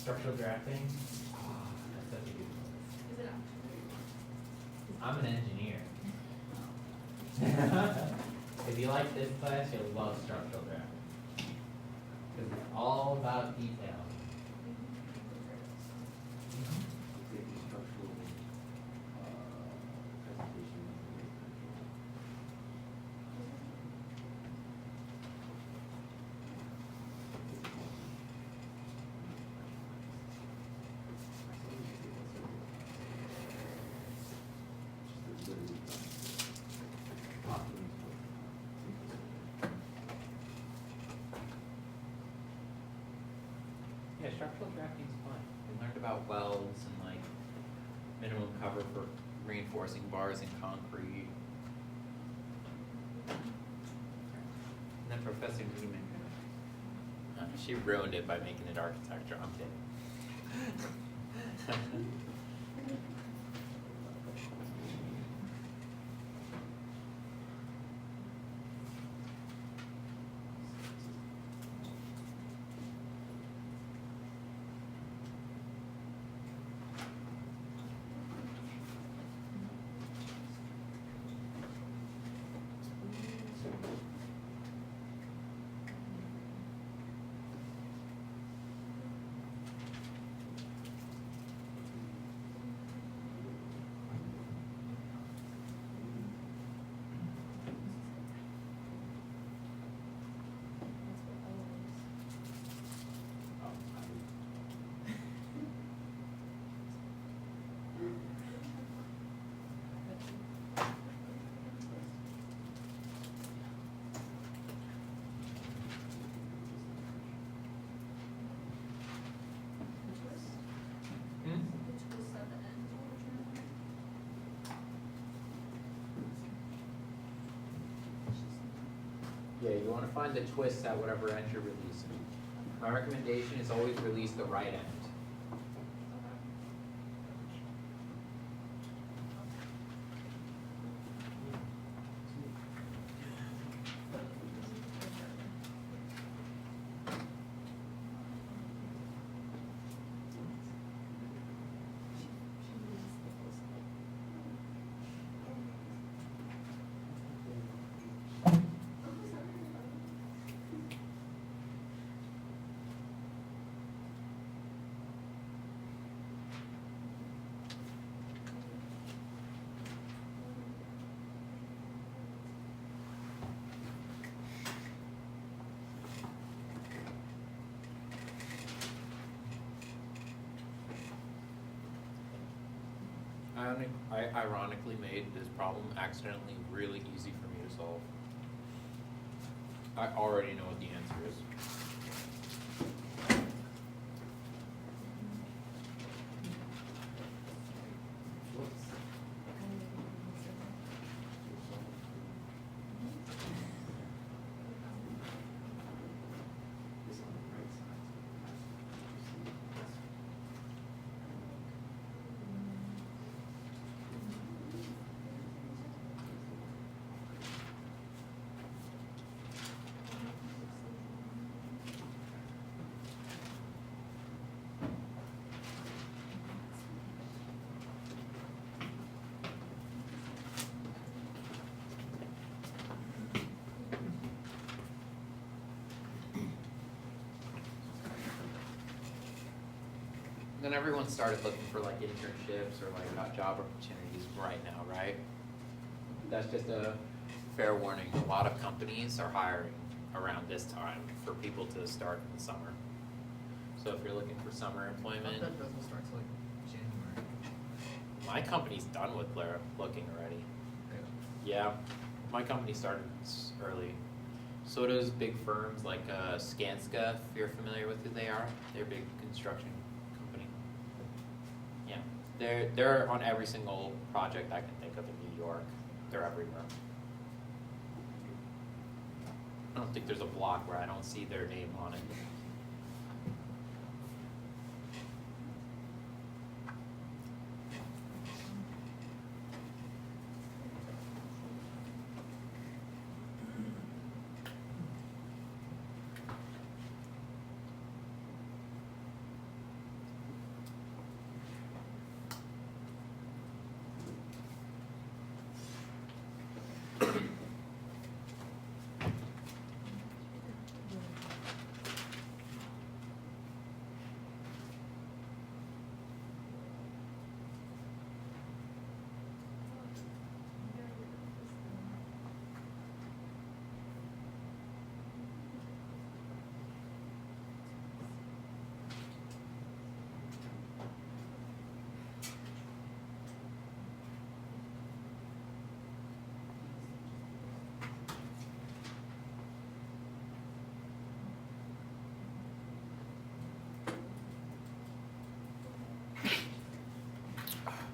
Structural drafting? Oh, that's such a good choice. Is it actually? I'm an engineer. If you like this class, you'll love structural drafting. Because it's all about detail. Create a structural, presentation. Just literally, documents. Yeah, structural drafting is fun. We learned about welds and like minimum cover for reinforcing bars in concrete. And then Professor Neiman, she ruined it by making it architecture. I'm kidding. Yeah, you want to find the twists at whatever end you're releasing. My recommendation is always release the right end. I ironically made this problem accidentally really easy for me to solve. I already know what the answer is. This on the right side. Then everyone started looking for like internships or like job opportunities right now, right? That's just a fair warning. A lot of companies are hiring around this time for people to start in the summer. So if you're looking for summer employment, That doesn't start till like January. my company's done with their looking already. Yeah, my company started early. So does big firms like Skanska, if you're familiar with who they are. They're a big construction company. Yeah, they're on every single project I can think of in New York. They're everywhere. I don't think there's a block where I don't see their name on it.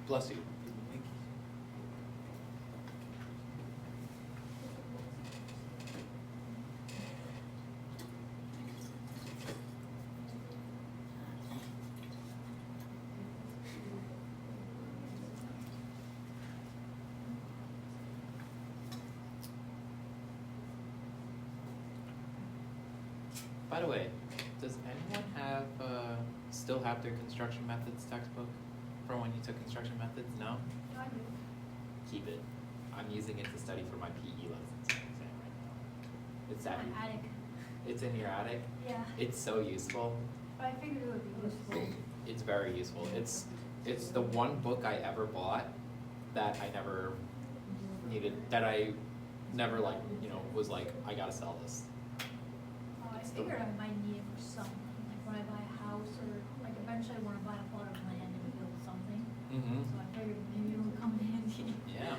Bless you. By the way, does anyone have still have their construction methods textbook from when you took construction methods? No? I do. Keep it. I'm using it to study for my PE lessons exam right now. It's at My attic. It's in your attic. Yeah. It's so useful. But I figured it would be useful. It's very useful. It's the one book I ever bought that I never needed, that I never like, was like, I gotta sell this. I figured I might need it for something, like when I buy a house or like eventually I wanna buy a plot of land and build something. Mm-hmm. So I figured maybe it would come in handy. Yeah.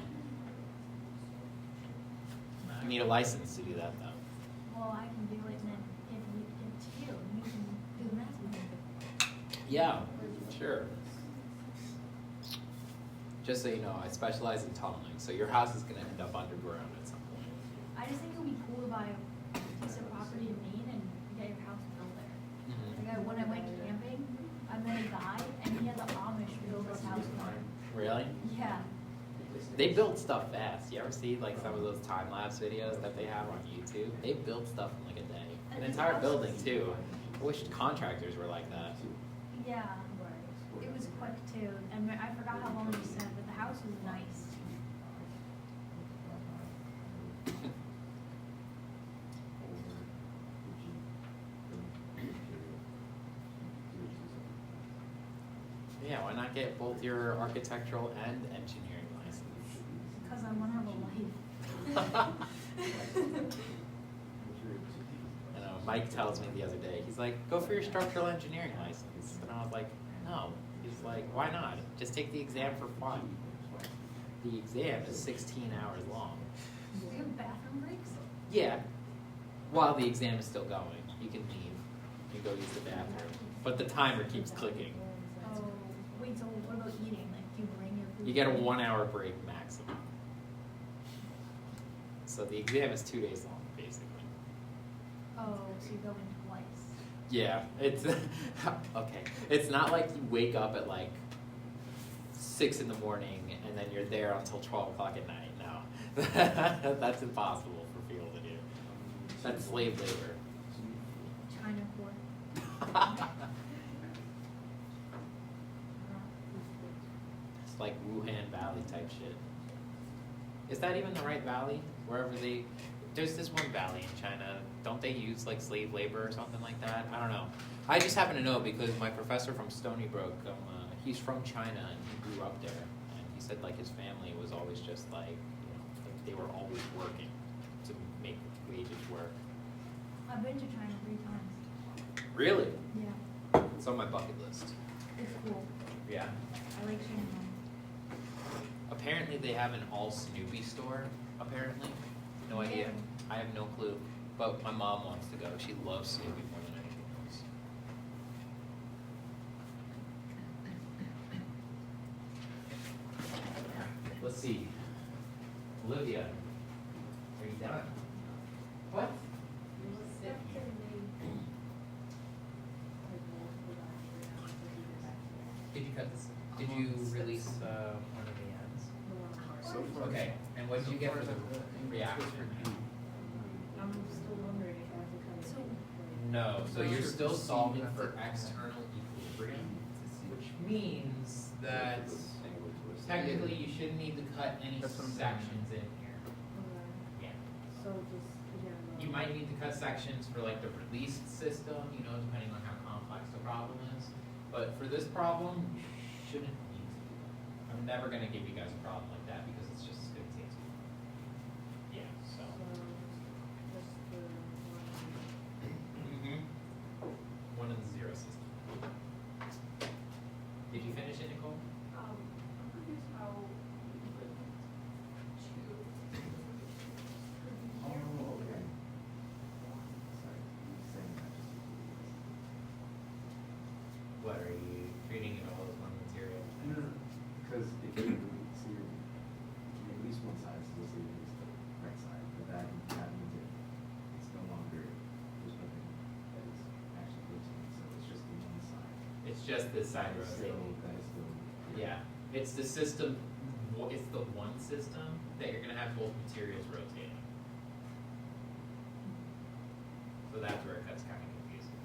You need a license to do that though. Well, I can do it and then if it's you, you can do the math with it. Yeah, sure. Just so you know, I specialize in tunneling, so your house is gonna end up underground at some point. I just think it would be cool to buy a piece of property in Maine and get your house built there. Like when I went camping, I met a guy and he had the Amish build his house for him. Really? Yeah. They build stuff fast. You ever see like some of those time lapse videos that they have on YouTube? They build stuff in like a day. An entire building too. I wish contractors were like that. Yeah. It was quick too, and I forgot how long he said, but the house was nice. Yeah, why not get both your architectural and engineering license? Cause I wanna have a life. I know, Mike tells me the other day, he's like, go for your structural engineering license. And I was like, no. He's like, why not? Just take the exam for fun. The exam is 16 hours long. Do you have bathroom breaks? Yeah, while the exam is still going, you can leave and go use the bathroom. But the timer keeps clicking. Oh, wait, so what about eating? Like, do you bring your food? You get a 1 hour break maximum. So the exam is 2 days long, basically. Oh, so you go in twice. Yeah, it's okay. It's not like you wake up at like 6 in the morning and then you're there until 12 o'clock at night. No, that's impossible for people to do. That's slave labor. China port. It's like Wuhan Valley type shit. Is that even the right valley? Wherever there's this one valley in China. Don't they use like slave labor or something like that? I don't know. I just happen to know because my professor from Stony Brook, he's from China and he grew up there. And he said like his family was always just like, like they were always working to make wages work. I've been to China 3 times. Really? Yeah, It's on my bucket list. it's cool. Yeah. I like Shanghai. Apparently they have an all Snoopy store, apparently. No idea. I have no clue. But my mom wants to go. She loves Snoopy more than anything else. Let's see. Olivia, are you done? What? Did you cut this? Did you release one of the ends? So far. Okay, and what did you get for the reaction? I'm still wondering if I have to come. So, No, so you're still solving for external equilibrium, which means that technically you shouldn't need to cut any That's what I'm saying. sections in here. Yeah. So just, yeah. You might need to cut sections for like the released system, depending on how complex the problem is. But for this problem, you shouldn't need to do that. I'm never gonna give you guys a problem like that because it's just gonna take too long. Yeah, so. Just the one. One in the zero system. Did you finish it, Nicole? I'm confused how you could choose. Oh, okay. What, are you treating it all as one material? No, no, no. Because if you see, you release one side, so let's say you release the right side, but that means it's no longer, there's nothing that is actually rotating, so it's just the one side. It's just this side That is still, rotating. that is still. Yeah, it's the system, it's the one system that you're gonna have both materials rotating. So that's where it gets kind of confusing.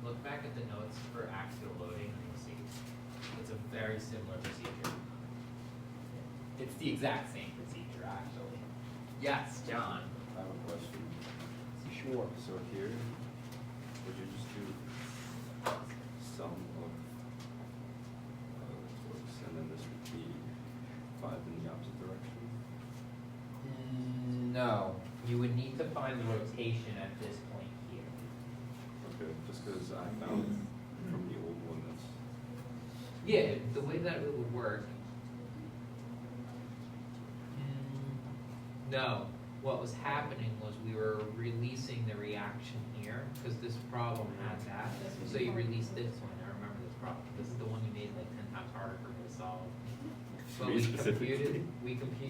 Look back at the notes for axial loading and you'll see, it's a very similar procedure. It's the exact same procedure, actually. Yes, John? I have a question. Sure. So here, would you just do sum of torques, and then this would be 5 in the opposite direction? No, you would need to find the rotation at this point here. Okay, just because I found from the old one that's, Yeah, the way that it would work. No, what was happening was we were releasing the reaction here, because this problem had that. So you release this one, I remember this problem. This is the one you made like 10 times harder for me to solve. But Me we specifically?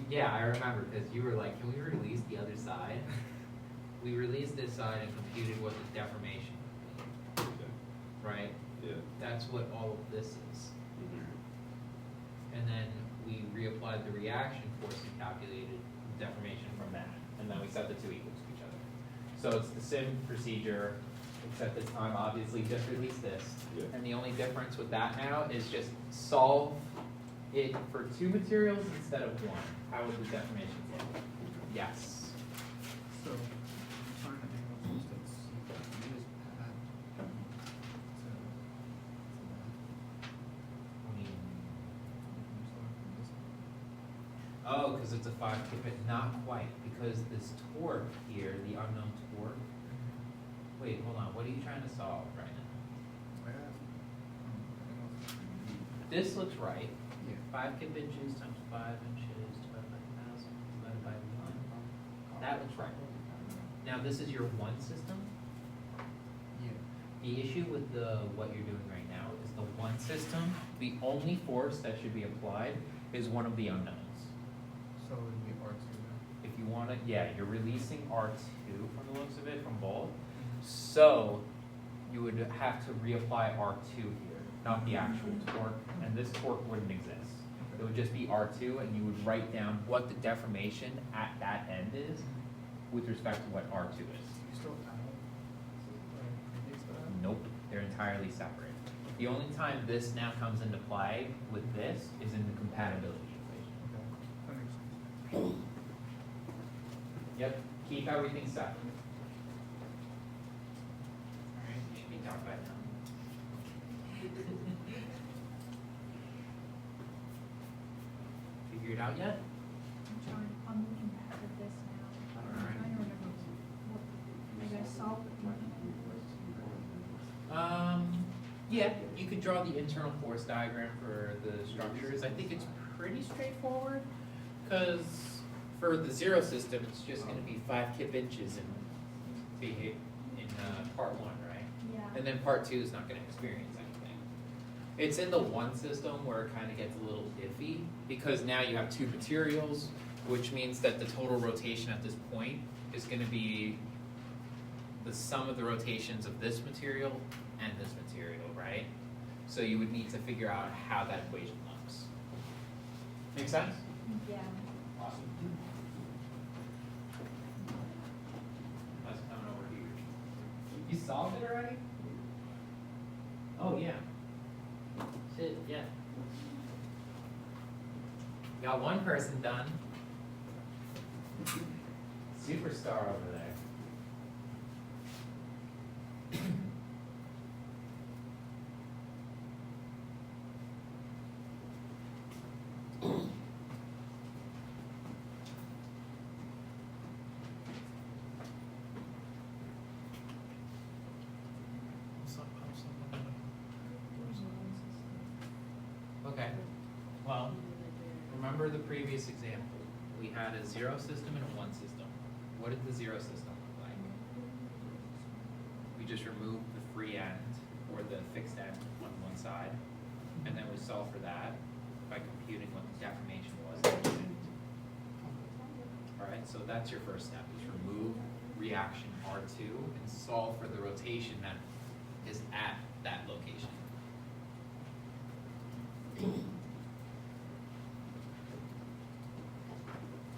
yeah, I remember, because you were like, can we release the other side? We released this side and computed what the deformation would okay, be, right? yeah. That's what all of this is. Mhm. And then we reapplied the reaction force and calculated deformation from that. And then we set the two equals to each other. So it's the same procedure, except this time obviously just release this. Yeah. And the only difference with that now is just solve it for two materials instead of one. How would the deformation look? Yes. So, find the angle distance, you just add to that. I mean, You start from this one. oh, because it's a 5 kip, not quite, because this torque here, the unknown torque. Wait, hold on, what are you trying to solve right now? I have, angle. This looks right. Yeah. 5 kip inches times 5 inches divided by 1,000 divided by 1. That looks right. Now, this is your one system. Yeah. The issue with what you're doing right now is the one system, the only force that should be applied is one of the unknowns. So it would be R2 then? If you want to, yeah, you're releasing R2 from the looks of it, from both. So you would have to reapply R2 here, not the actual torque, and this torque wouldn't exist. It would just be R2, and you would write down what the deformation at that end is with respect to what R2 is. You still add, previous to that? Nope, they're entirely separate. The only time this now comes into play with this is in the compatibility equation. Okay, that makes sense. Yep, keep everything separate. Alright, you should be done by now. Figure it out yet? I'm looking back at this now. I'm Alright. trying to remember what, I guess solve it. Yeah, you could draw the internal force diagram for the structures. I think it's pretty straightforward, because for the zero system, it's just gonna be 5 kip inches in part 1, right? Yeah. And then part 2 is not gonna experience anything. It's in the one system where it kind of gets a little iffy, because now you have two materials, which means that the total rotation at this point is gonna be the sum of the rotations of this material and this material, right? So you would need to figure out how that equation looks. Make sense? Yeah. Awesome. That's coming over here. You solved it already? Oh, yeah. Shit, yeah. Got one person done. Superstar over there. Okay, well, remember the previous example. We had a zero system and a one system. What did the zero system look like? We just removed the free end, or the fixed end on one side, and then we solve for that by computing what the deformation was at the end. Alright, so that's your first step, is remove reaction R2 and solve for the rotation that is at that location.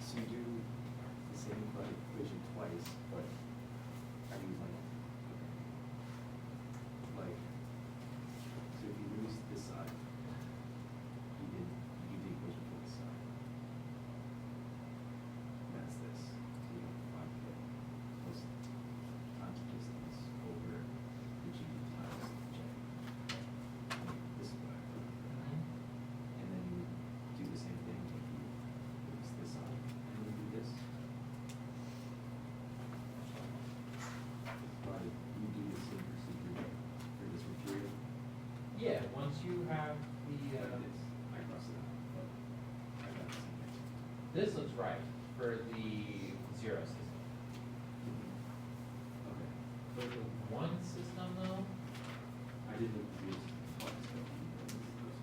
So you do the same equation twice, but I mean like, so if you lose this side, you do the equation for this side. And that's this, so you find the most times distance over the G times J. This is what I put. And then you do the same thing if you lose this side, and you do this. But you do the same procedure for this material. Yeah, once you have Like this, I cross it out, but I got the same thing. this looks right for the zero system. Okay. For the one system though, I didn't use those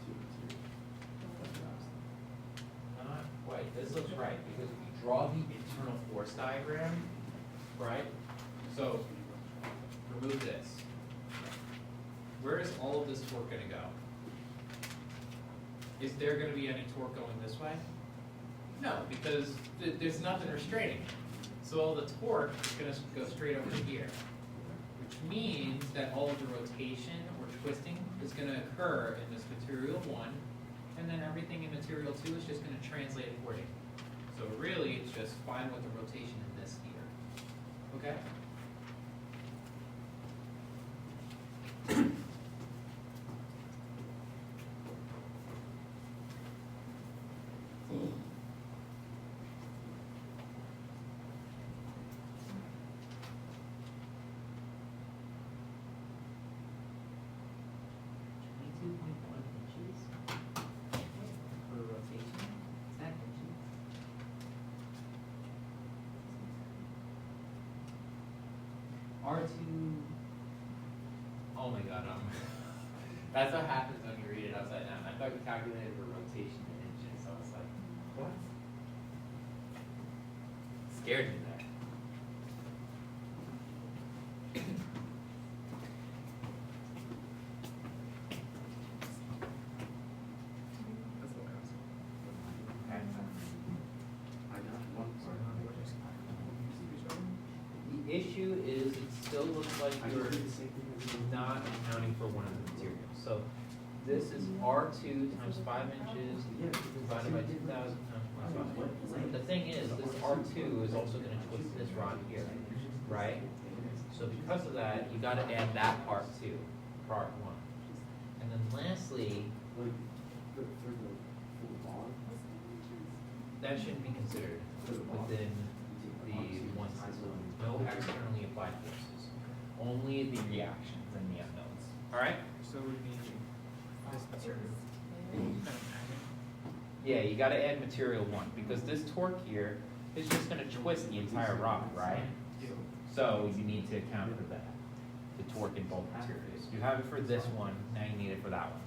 two materials. That's what I was thinking. not quite, this looks right, because if you draw the internal force diagram, right? So, remove this. Where is all of this torque gonna go? Is there gonna be any torque going this way? No, because there's nothing restraining it. So all the torque is gonna go straight over here, which means that all of the rotation or twisting is gonna occur in this material one, and then everything in material two is just gonna translate accordingly. So really, it's just find what the rotation in this here, okay? inches for rotation. Is that inches? R2. Oh my god, that's what happens when you read it upside down. I thought you calculated for rotation in inches, so I was like, what? Scared me there. That's what I was. Okay. I got one part. The issue is it still looks like I you're did the same thing as you. not accounting for one of the materials. So this is R2 times 5 inches divided by 2,000 times 25. The thing is, this R2 is also going to twist this rod here, right? So because of that, you got to add that part too, part 1. And then lastly, Like, for the bond, that shouldn't be considered within the one system. No externally applied forces, only the reactions and the unknowns. All right? So we need this material. Yeah, you got to add material 1 because this torque here is just going to twist the entire rod, right? So you need to account for that, the torque in both materials. You have it for this one, now you need it for that one too.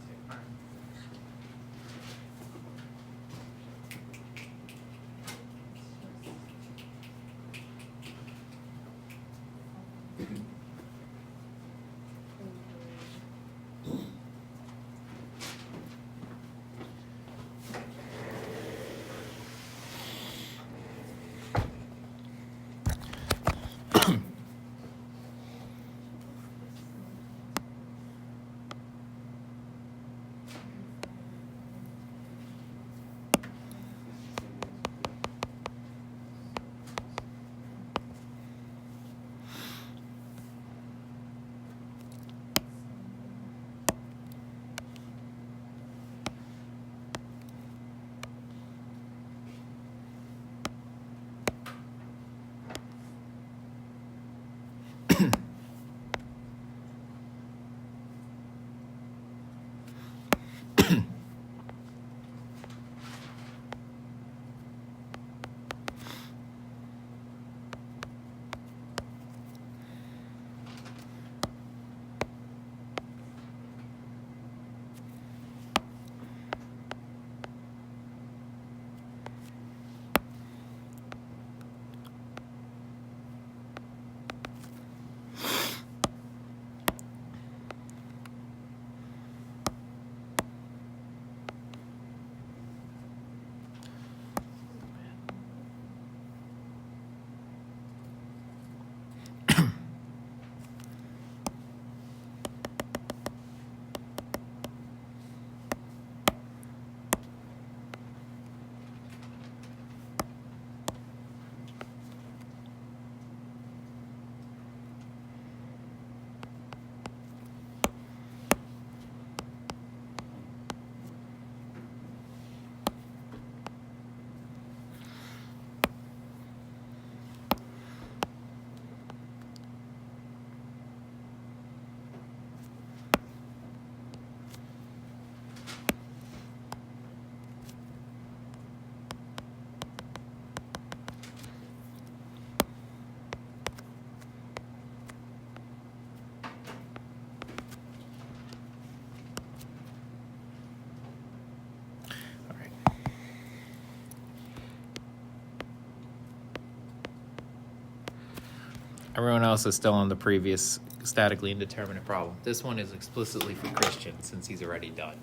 Everyone else is still on the previous statically indeterminate problem. This one is explicitly for Christian since he's already done.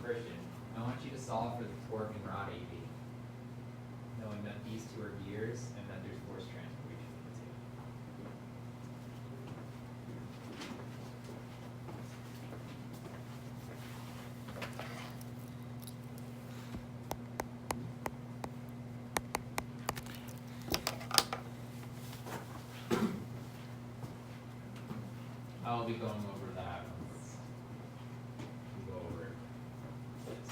Christian, I want you to solve for the torque and rod AB, knowing that these two are gears and that there's force transfer between the two. I'll be going over that once we go over this.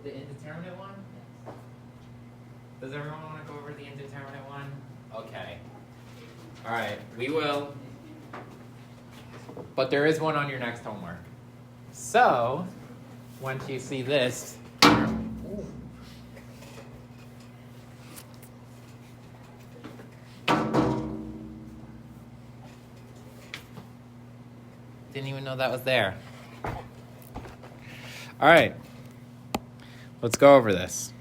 The indeterminate one? Does everyone want to go over the indeterminate one? Okay. All right, we will. But there is one on your next homework. So, once you see this, didn't even know that was there. All right, let's go over this.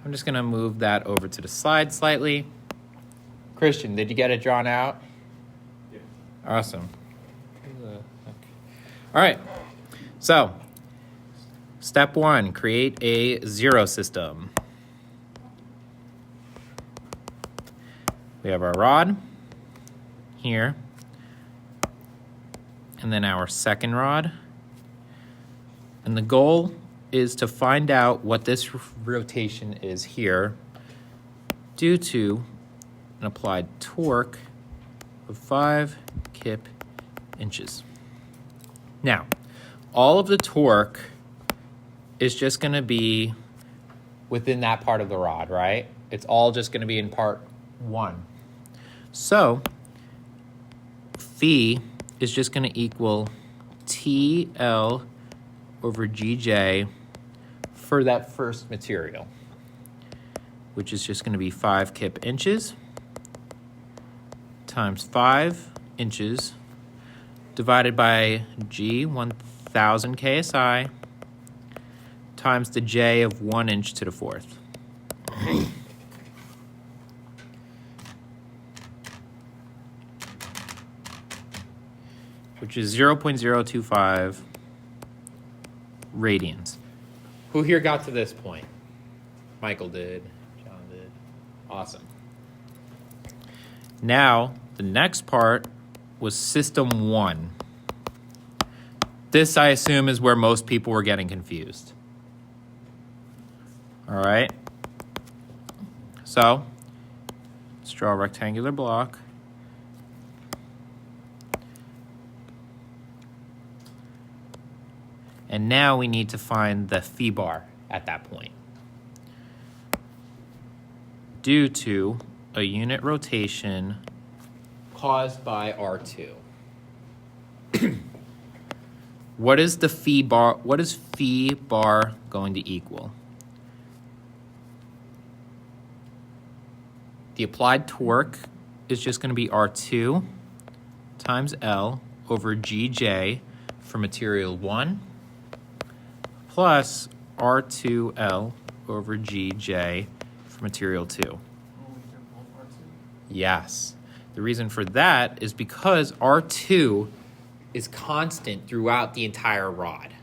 I'm just going to move that over to the slide slightly. Christian, did you get it drawn out? Yeah. Awesome. All right, so step one, create a zero system. We have our rod here, and then our second rod. And the goal is to find out what this rotation is here due to an applied torque of 5 kip inches. Now, all of the torque is just going to be within that part of the rod, right? It's all just going to be in part 1. So, phi is just going to equal TL over GJ for that first material, which is just going to be 5 kip inches times 5 inches divided by G, 1,000 KSI, times the J of 1 inch to the 4th. Which is 0.025 radians. Who here got to this point? Michael did. John did. Awesome. Now, the next part was system 1. This, I assume, is where most people were getting confused. All right. So, let's draw a rectangular block. And now we need to find the phi bar at that point. Due to a unit rotation caused by R2. What is the phi bar? What is phi bar going to equal? The applied torque is just going to be R2 times L over GJ for material 1 plus R2L over GJ for material 2. Oh, we can both R2? Yes. The reason for that is because R2 is constant throughout the entire rod.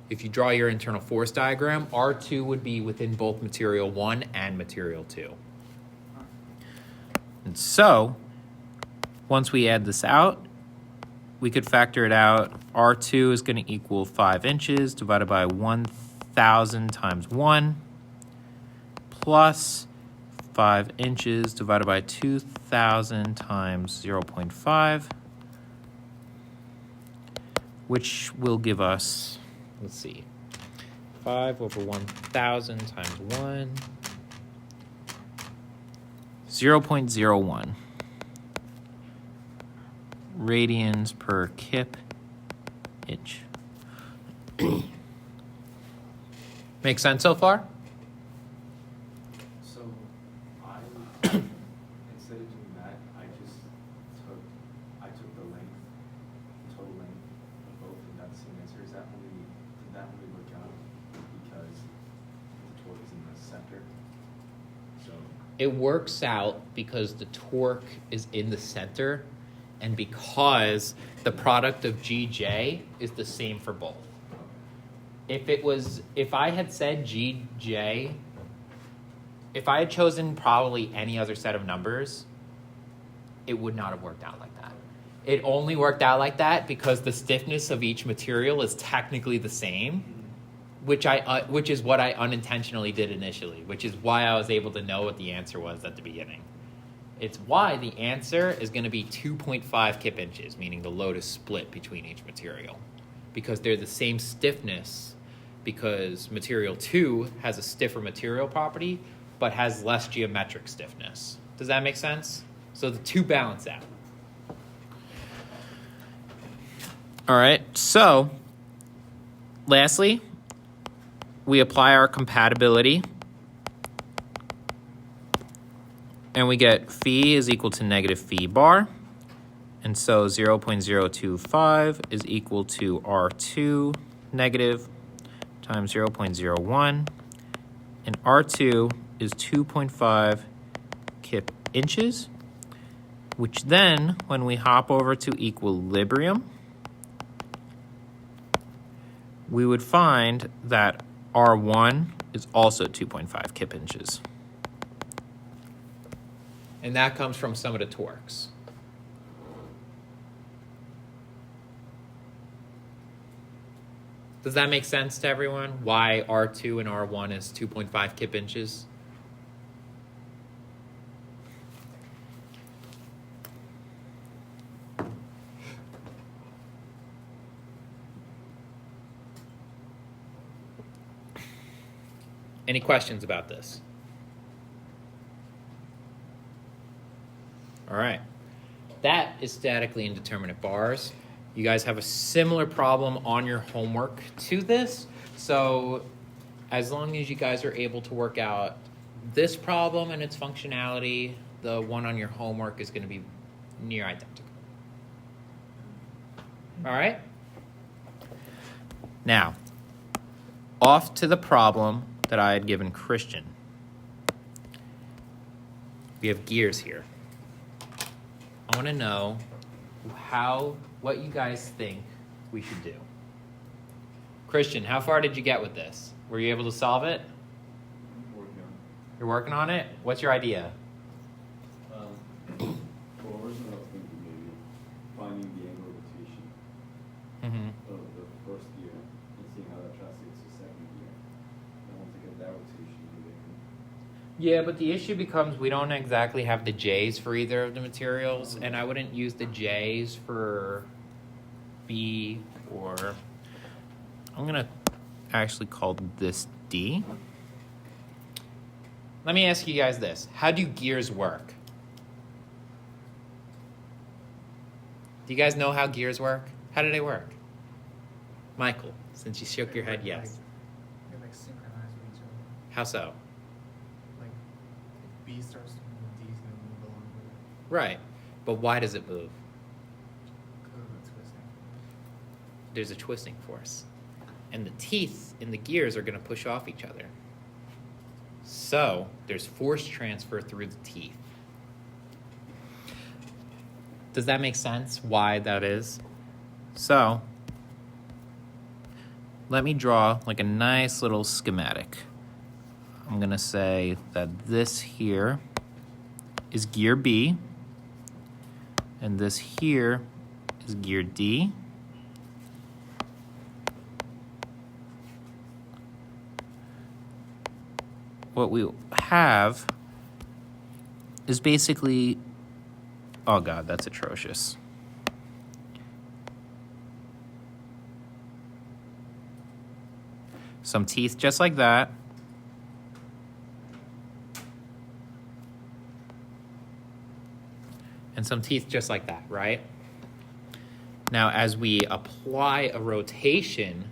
If you draw your internal force diagram, R2 would be within both material 1 and material 2. And so, once we add this out, we could factor it out. R2 is going to equal 5 inches divided by 1,000 times 1 plus 5 inches divided by 2,000 times 0.5, which will give us, let's see, 5 over 1,000 times 1, 0.01 radians per kip inch. Make sense so far? So I, instead of doing that, I took the length it works out because the torque is in the center and because the product of GJ is the same for both. If I had said GJ, if I had chosen probably any other set of numbers, it would not have worked out like that. It only worked out like that because the stiffness of each material is technically the same, which is what I unintentionally did initially, which is why I was able to know what the answer was at the beginning. It's why the answer is going to be 2.5 kip inches, meaning the load is split between each material, because they're the same stiffness, because material 2 has a stiffer material property, but has less geometric stiffness. Does that make sense? So the two balance out. All right, so lastly, we apply our compatibility, and we get phi is equal to negative phi bar, and so 0.025 is equal to R2 negative times 0.01, and R2 is 2.5 kip inches, which then, when we hop over to equilibrium, we would find that R1 is also 2.5 kip inches. And that comes from some of the torques. Does that make sense to everyone? Why R2 and R1 is 2.5 kip inches? Any questions about this? All right. That is statically indeterminate bars. You guys have a similar problem on your homework to this. So as long as you guys are able to work out this problem and its functionality, the one on your homework is going to be near identical. All right? Now, off to the problem that I had given Christian. We have gears here. I want to know what you guys think we should do. Christian, how far did you get with this? Were you able to solve it? Working on You're working on it? What's your idea? Well, originally I was thinking maybe finding the angle of rotation Mm-hmm. of the first gear and seeing how that translates to second gear. And once I get that rotation, maybe I can. Yeah, but the issue becomes we don't exactly have the J's for either of the materials, and I wouldn't use the J's for B or... I'm going to actually call this D. Let me ask you guys this. How do gears work? Do you guys know how gears work? How do they work? Michael, since you shook your head yes. They like synchronize with each other. How so? Like if B starts to move, D's gonna move along with it. Right. But why does it move? Because of the twisting. There's a twisting force. And the teeth in the gears are going to push off each other. So there's force transfer through the teeth. Does that make sense why that is? So let me draw like a nice little schematic. I'm going to say that this here is gear B, and this here is gear D. What we have is basically, oh God, that's atrocious. Some teeth just like that. And some teeth just like that, right? Now, as we apply a rotation,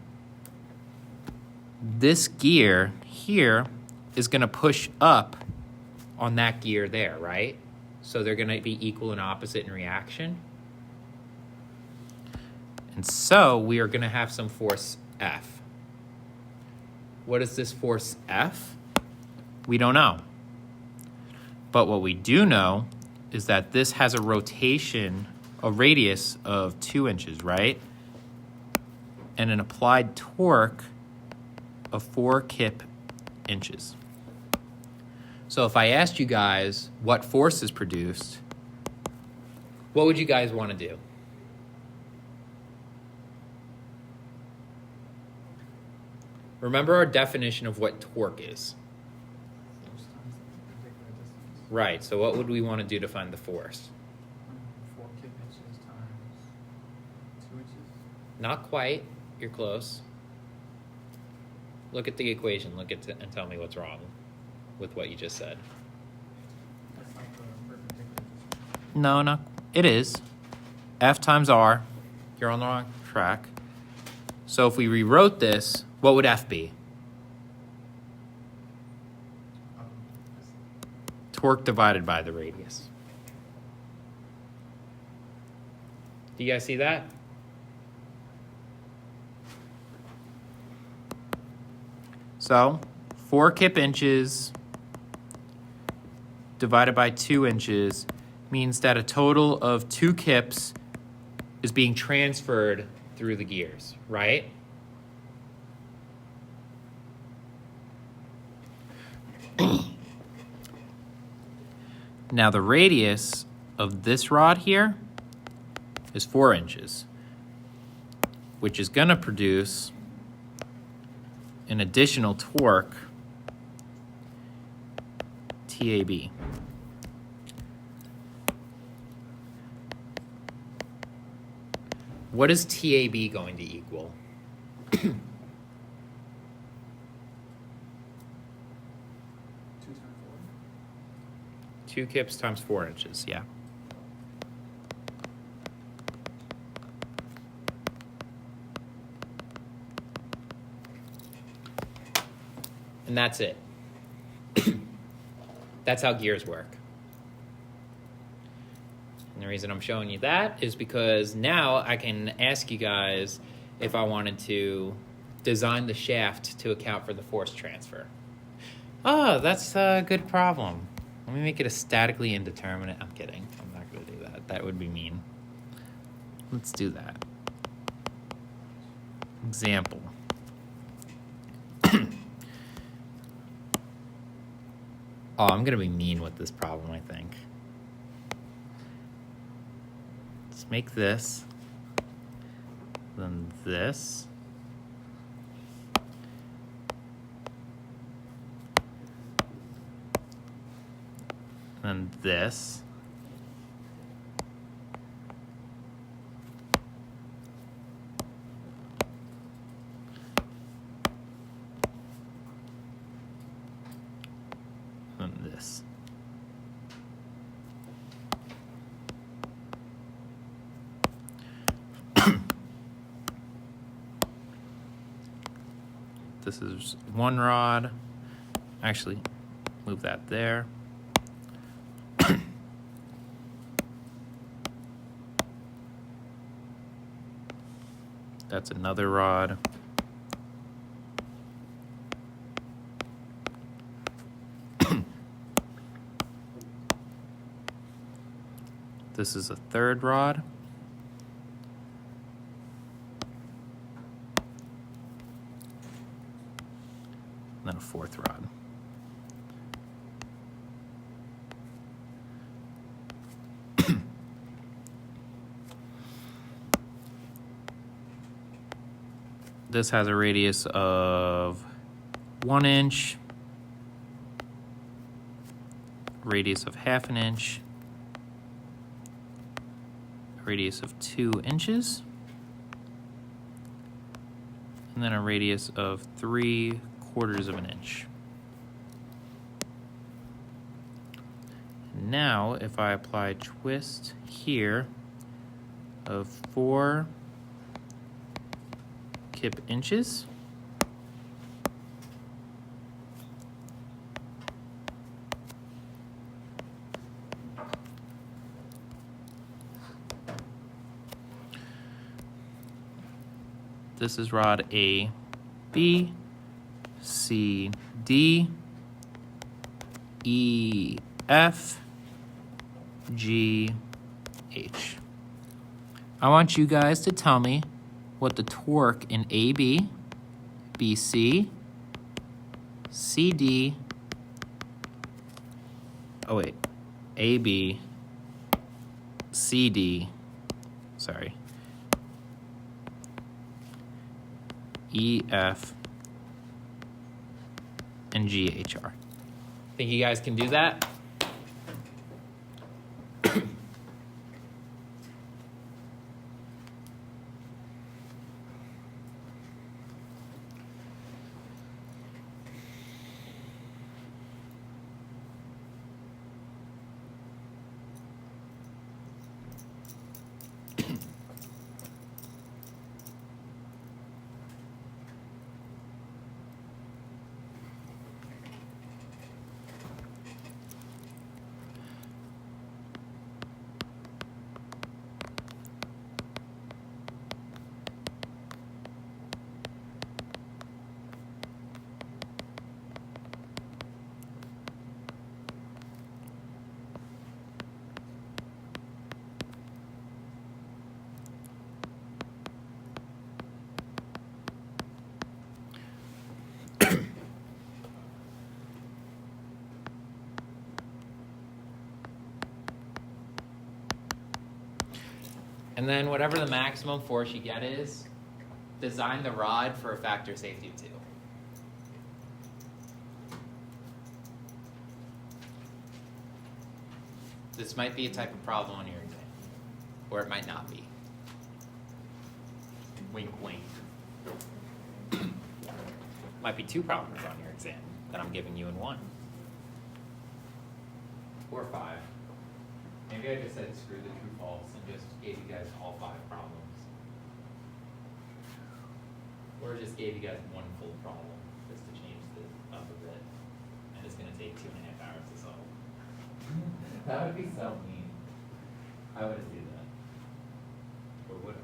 this gear here is going to push up on that gear there, right? So they're going to be equal and opposite in reaction. And so we are going to have some force F. What is this force F? We don't know. But what we do know is that this has a rotation, a radius of 2 inches, right? And an applied torque of 4 kip inches. So if I asked you guys what force is produced, what would you guys want to do? Remember our definition of what torque is. Force times the perpendicular distance. Right, so what would we want to do to find the force? 4 kip inches times 2 inches. Not quite, you're close. Look at the equation, look at it and tell me what's wrong with what you just said. That's not the perpendicular distance. No, it is. F times R, you're on the wrong track. So if we rewrote this, what would F be? Um, Torque divided by the radius. Do you guys see that? So 4 kip inches divided by 2 inches means that a total of 2 kips is being transferred through the gears, right? Now the radius of this rod here is 4 inches, which is going to produce an additional torque, TAB. What is TAB going to equal? 2 times 4. 2 kips times 4 inches, yeah. And that's it. That's how gears work. And the reason I'm showing you that is because now I can ask you guys if I wanted to design the shaft to account for the force transfer. Oh, that's a good problem. Let me make it a statically indeterminate. I'm kidding. I'm not going to do that. That would be mean. Let's do that. Example. Oh, I'm going to be mean with this problem, I think. Let's make this, then this, then this, then this. This is 1 rod. Actually, move that there. That's another rod. This is a 3rd rod. And then a 4th rod. This has a radius of 1 inch, radius of 1/2 inch, radius of 2 inches, and then a radius of 3/4 inch. Now, if I apply twist here of 4 kip inches, this is rod A, B, C, D, E, F, G, H. I want you guys to tell me what the torque in AB, BC, CD, oh wait, AB, CD, sorry, EF, and GHR. Think you guys can do that? And then whatever the maximum force you get is, design the rod for a factor safety of 2. This might be a type of problem on your exam, or it might not be. Wink, wink. Might be 2 problems on your exam that I'm giving you in 1. Or 5. Maybe I just said screw the true false and just gave you guys all 5 problems. Or just gave you guys 1 full problem just to change this up a bit. And it's going to take 2.5 hours to solve. That would be so mean. I wouldn't do that. Or would I?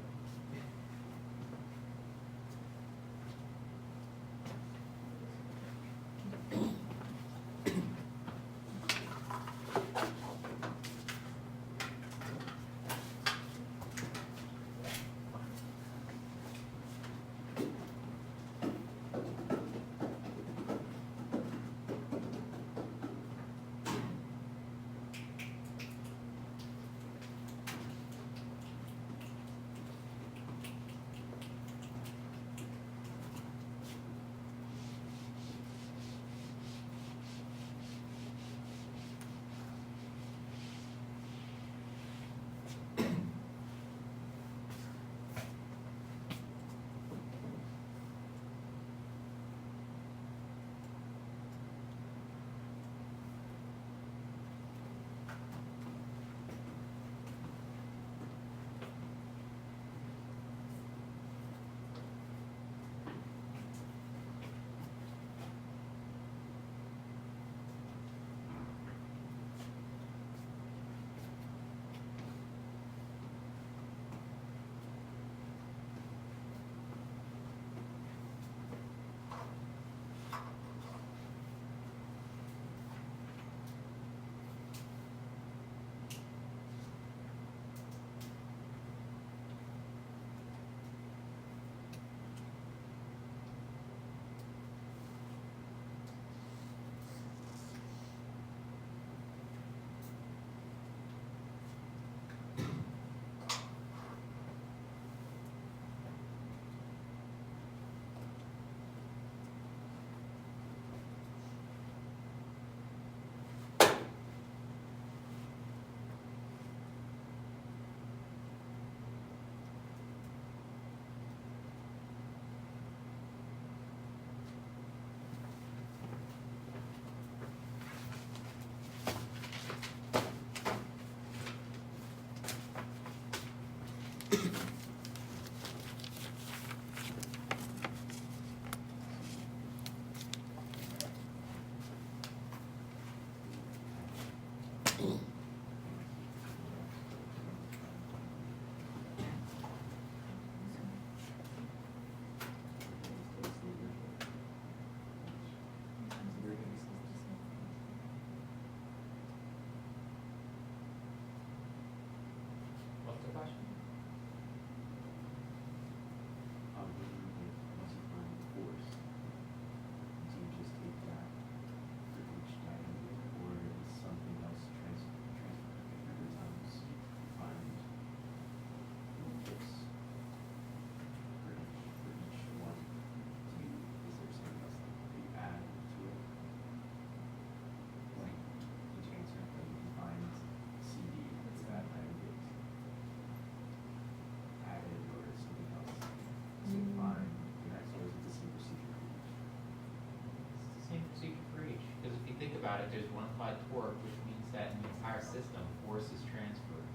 about it, there's one applied torque, which means that in the entire system, force is transferred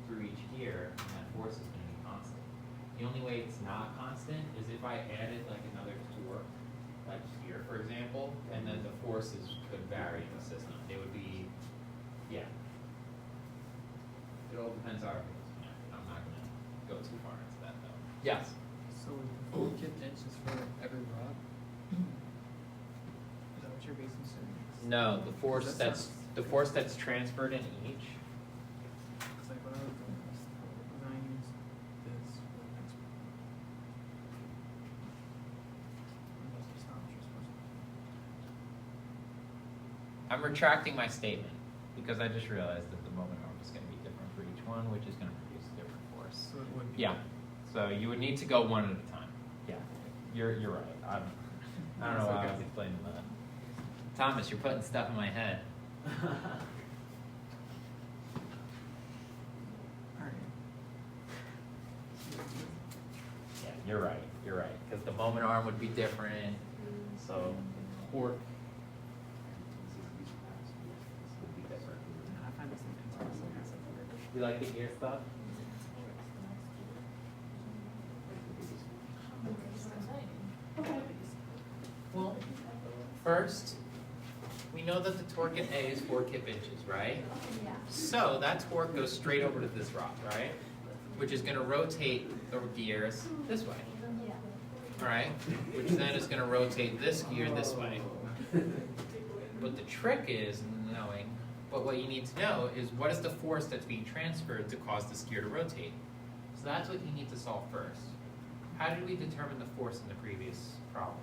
through each gear, and that force is gonna be constant. The only way it's not constant is if I added like another torque, like here, for example, and then the forces could vary in the system. They would be, yeah. It all depends on, I'm not gonna go too far into that though. Yes? So the 4 kip inches for every rod? Is that what you're basing saying? No, the force That's that's transferred in each. It's like what I was doing was when I used this for the next one. Unless it's not what you're supposed to. I'm retracting my statement because I just realized that the moment arm is gonna be different for each one, which is gonna produce a different force. So it would be. Yeah, so you would need to go one at a time. Yeah, you're right. I don't know why I was explaining that. Thomas, you're putting stuff in my head. Alright. Yeah, you're right, because the moment arm would be different, so torque would be different. I find this interesting. You like the gear stuff? Well, first, we know that the torque in A is 4 kip inches, right? Yeah. So that torque goes straight over to this rod, right? Which is gonna rotate the gears this way, Yeah. all right? Which then is gonna rotate this gear this way. But the trick is knowing, but what you need to know is what is the force that's being transferred to cause this gear to rotate? So that's what you need to solve first. How did we determine the force in the previous problem?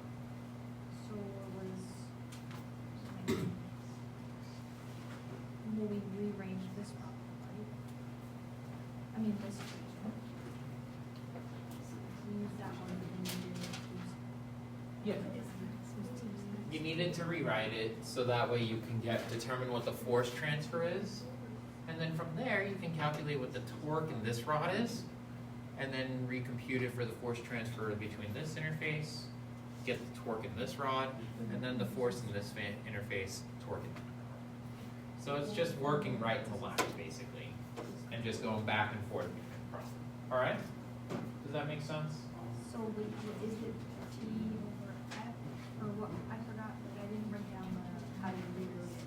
So it was, well, we rearranged this problem, right? I mean, this equation. We used that one, but then we didn't use. Yeah. This was T's. You needed to rewrite it so that way you can determine what the force transfer is. And then from there, you can calculate what the torque in this rod is, and then recompute it for the force transfer between this interface, get the torque in this rod, and then the force in this interface, torque in that rod. So it's just working right to left, basically, and just going back and forth between the problem. All right? Does that make sense? So wait, is it T over F, or what, I forgot, like, I didn't write down the, how you rewrote it.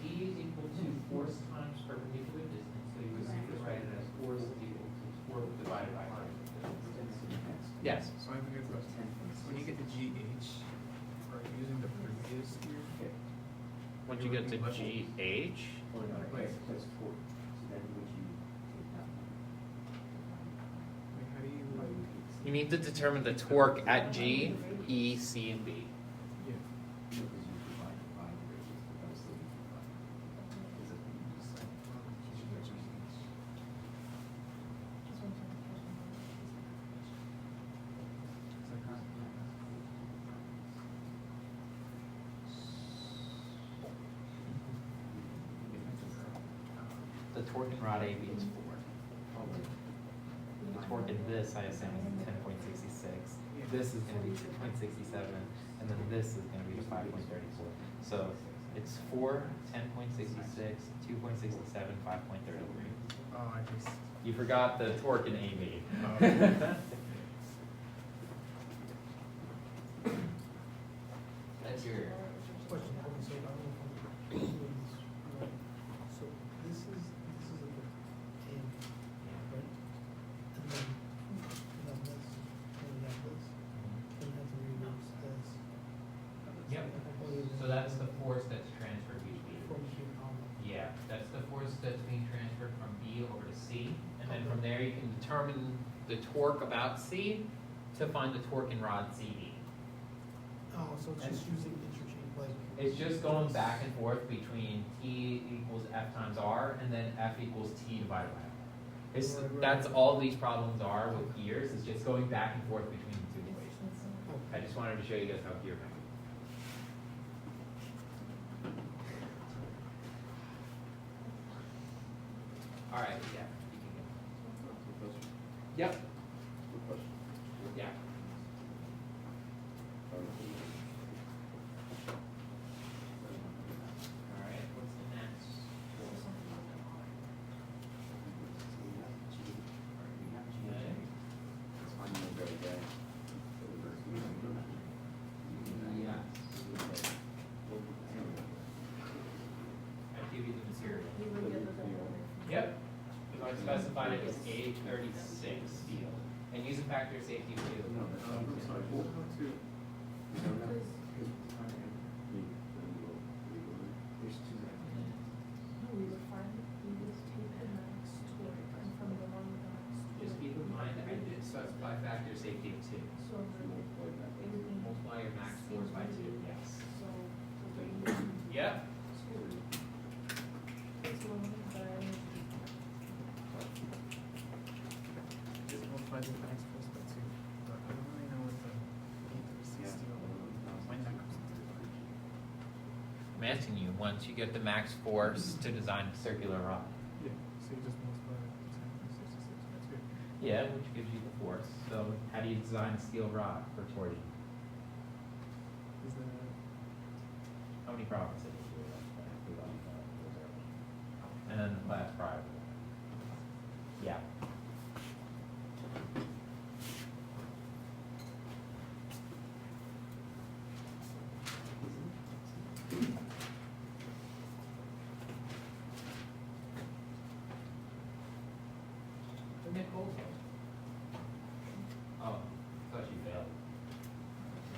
E is equal to force times perpendicular distance, so you would simply write it as force is equal to torque divided by height. Yes. So I have a good question. When you get to GH, are you using the previous here? Once you get to GH, Wait, that's 4. So then would you take that one? Like, how do you like? you need to determine the torque at G, E, C, and B. Yeah. Because you divide by the radius, but that would still be divided. Is it? The torque in rod AB is 4. The torque in this, I assume, is 10.66. This is going to be 2.67, and then this is going to be 5.34. So it's 4, 10.66, 2.67, 5.33. Oh, I just. You forgot the torque in AB. That's your. Question, okay, so I don't know if I'm doing this right. So this is a bit in, right? And then this, and then this, and have to reverse this. Yep. So that's the force that's transferred between. From here on. Yeah, that's the force that's being transferred from B over to C, and then from there you can determine the torque about C to find the torque in rod CD. Oh, so it's just using interchange, like. It's just going back and forth between T equals F times R, and then F equals T divided by R. It's, Right. that's all these problems are with gears, is just going back and forth between the two equations. I just wanted to show you guys how gear math. All right, yeah, you can go. Yep. Good question. Yeah. A36 steel. And use a factor of safety too. No, I'm sorry, we'll go to, you don't have, because I can, then we'll, There's two that. No, we would find, we would take the max toward, and from the one with the max toward. Just keep in mind, I did specify factor of safety of 2. So it would be. Multiply your max force by 2, yes. So, the range. Yep. So, Just multiply the max force by 2. But I don't really know what the A360 when that comes into play. I'm asking you, once you get the max force to design a circular rod. Yeah, so you just multiply 10 by 66 by 2. Yeah, which gives you the force. So how do you design a steel rod for torsion? Is that How many problems did you do? And then the class prior. Yeah. Isn't it cold? Oh, I thought you failed.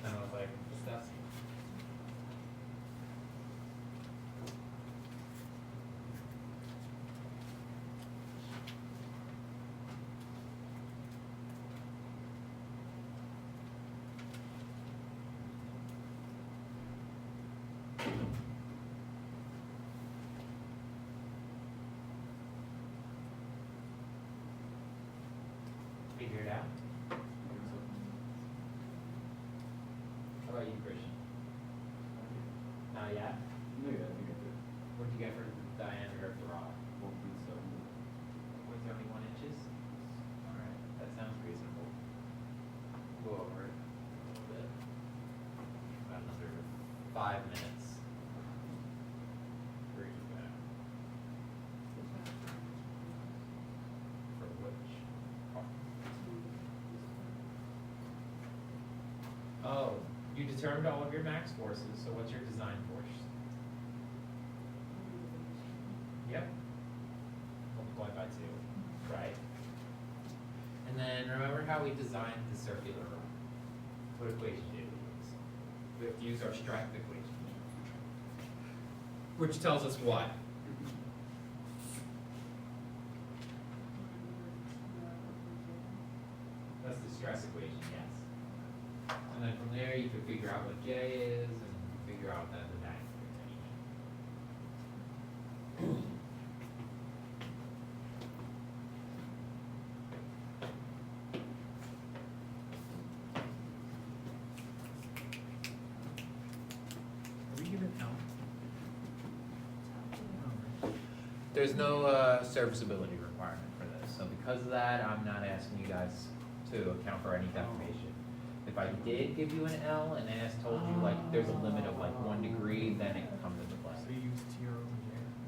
And I was like, disgusting. Figure it out. How about you, Christian? Not yet? no, yeah, I think I did. What'd you get for the diameter of the rod? 1.7. 1.71 inches? Alright, that sounds reasonable. We'll go over it a little bit. About another 5 minutes. For each guy. For which part? Oh, you determined all of your max forces, so what's your design force? Yep. Multiplied by 2, right? And then remember how we designed the circular rod? What equation did we use? We have to use our Stripe equation. Which tells us what? That's the stress equation, yes. And then from there you can figure out what J is and figure out then the diameter of any. Are we given L? No, right? There's no serviceability requirement for this, so because of that, I'm not asking you guys to account for any deformation. If I did give you an L and told you like there's a limit of like 1 degree, then it comes into play. So you use TR over J?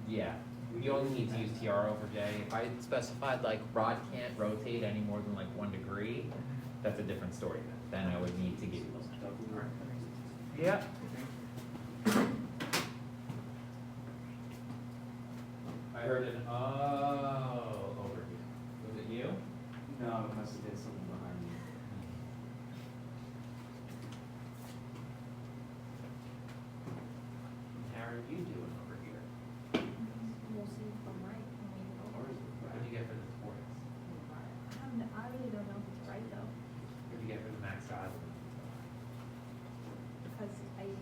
Yeah, you only need to use TR over J. If I specified like rod can't rotate any more than like 1 degree, that's a different story then. Then I would need to give you those. Alright, that makes sense. Yeah. I heard an oh over here. Was it you? No, it must have been something behind me. How are you doing over here? We'll see if I'm right when we go over. What did you get for the force? I really don't know if it's right though, What did you get for the max size? because I did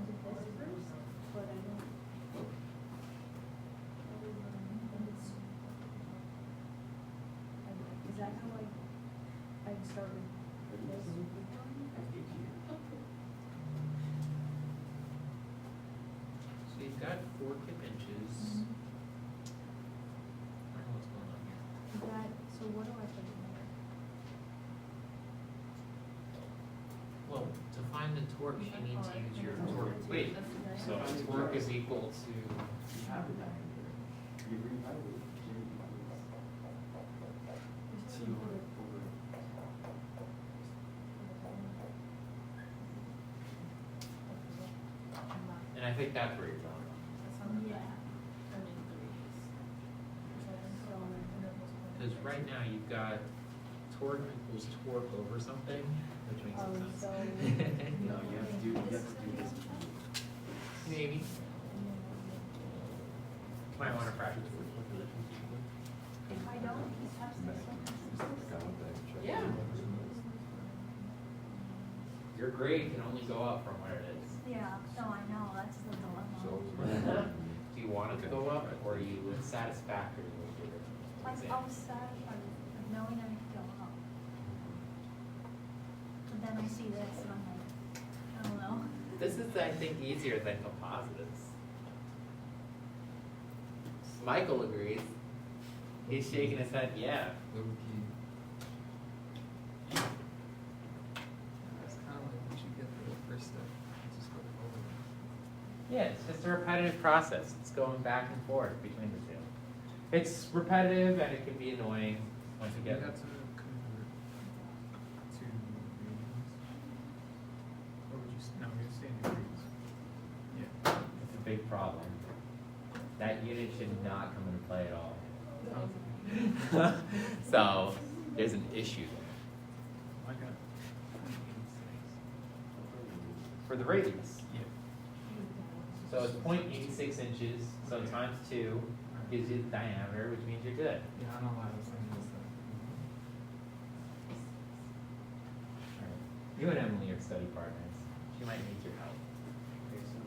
this first, but I don't. Is that how I started with this? So you've got 4 kip inches. I don't know what's going on here. Is that, so what do I put in there? Well, to find the torque, you need to use your torque equation. So torque is equal to, You have the diameter. You rewrite it. T over. and I think that's where you're going. Yeah. So, right now you've got torque equals torque over something, which makes Oh, no sense. so. No, you have to do this. Maybe. Might want to practice. If I don't, he's testing something. Yeah. Your grade can only go up from where it is. Yeah, no, I know, that's the dilemma. Do you want it to go up, or are you satisfactory with your Like, exam? I was satisfied with knowing that it could go up. But then I see this and I'm like, I don't know. This is, I think, easier than composites. Michael agrees. He's shaking his head, yeah. It's kind of like what you get for the first step. You just go over it. Yeah, it's just a repetitive process. It's going back and forth between the two. It's repetitive and it can be annoying once you You get got to convert to readings. Or would you, no, you're saying degrees. Yeah. It's a big problem. That unit should not come into play at all. So there's an issue there. I got 0.86. For the radius. Yeah. So it's 0.86 inches, so times 2 gives you the diameter, which means you're good. Yeah, I don't know why I was saying this stuff. You and Emily are study partners. She might need your help. Okay, so,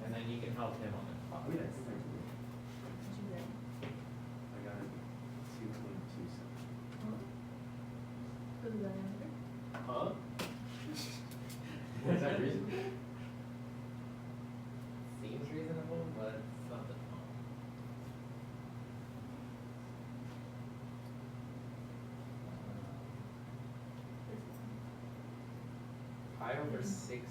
And then you can help him on the oh, yeah, I process. think I did. I got a 2.27. For the diameter? Huh? Is that reasonable? Seems reasonable, but it's not the norm. Pi over 16.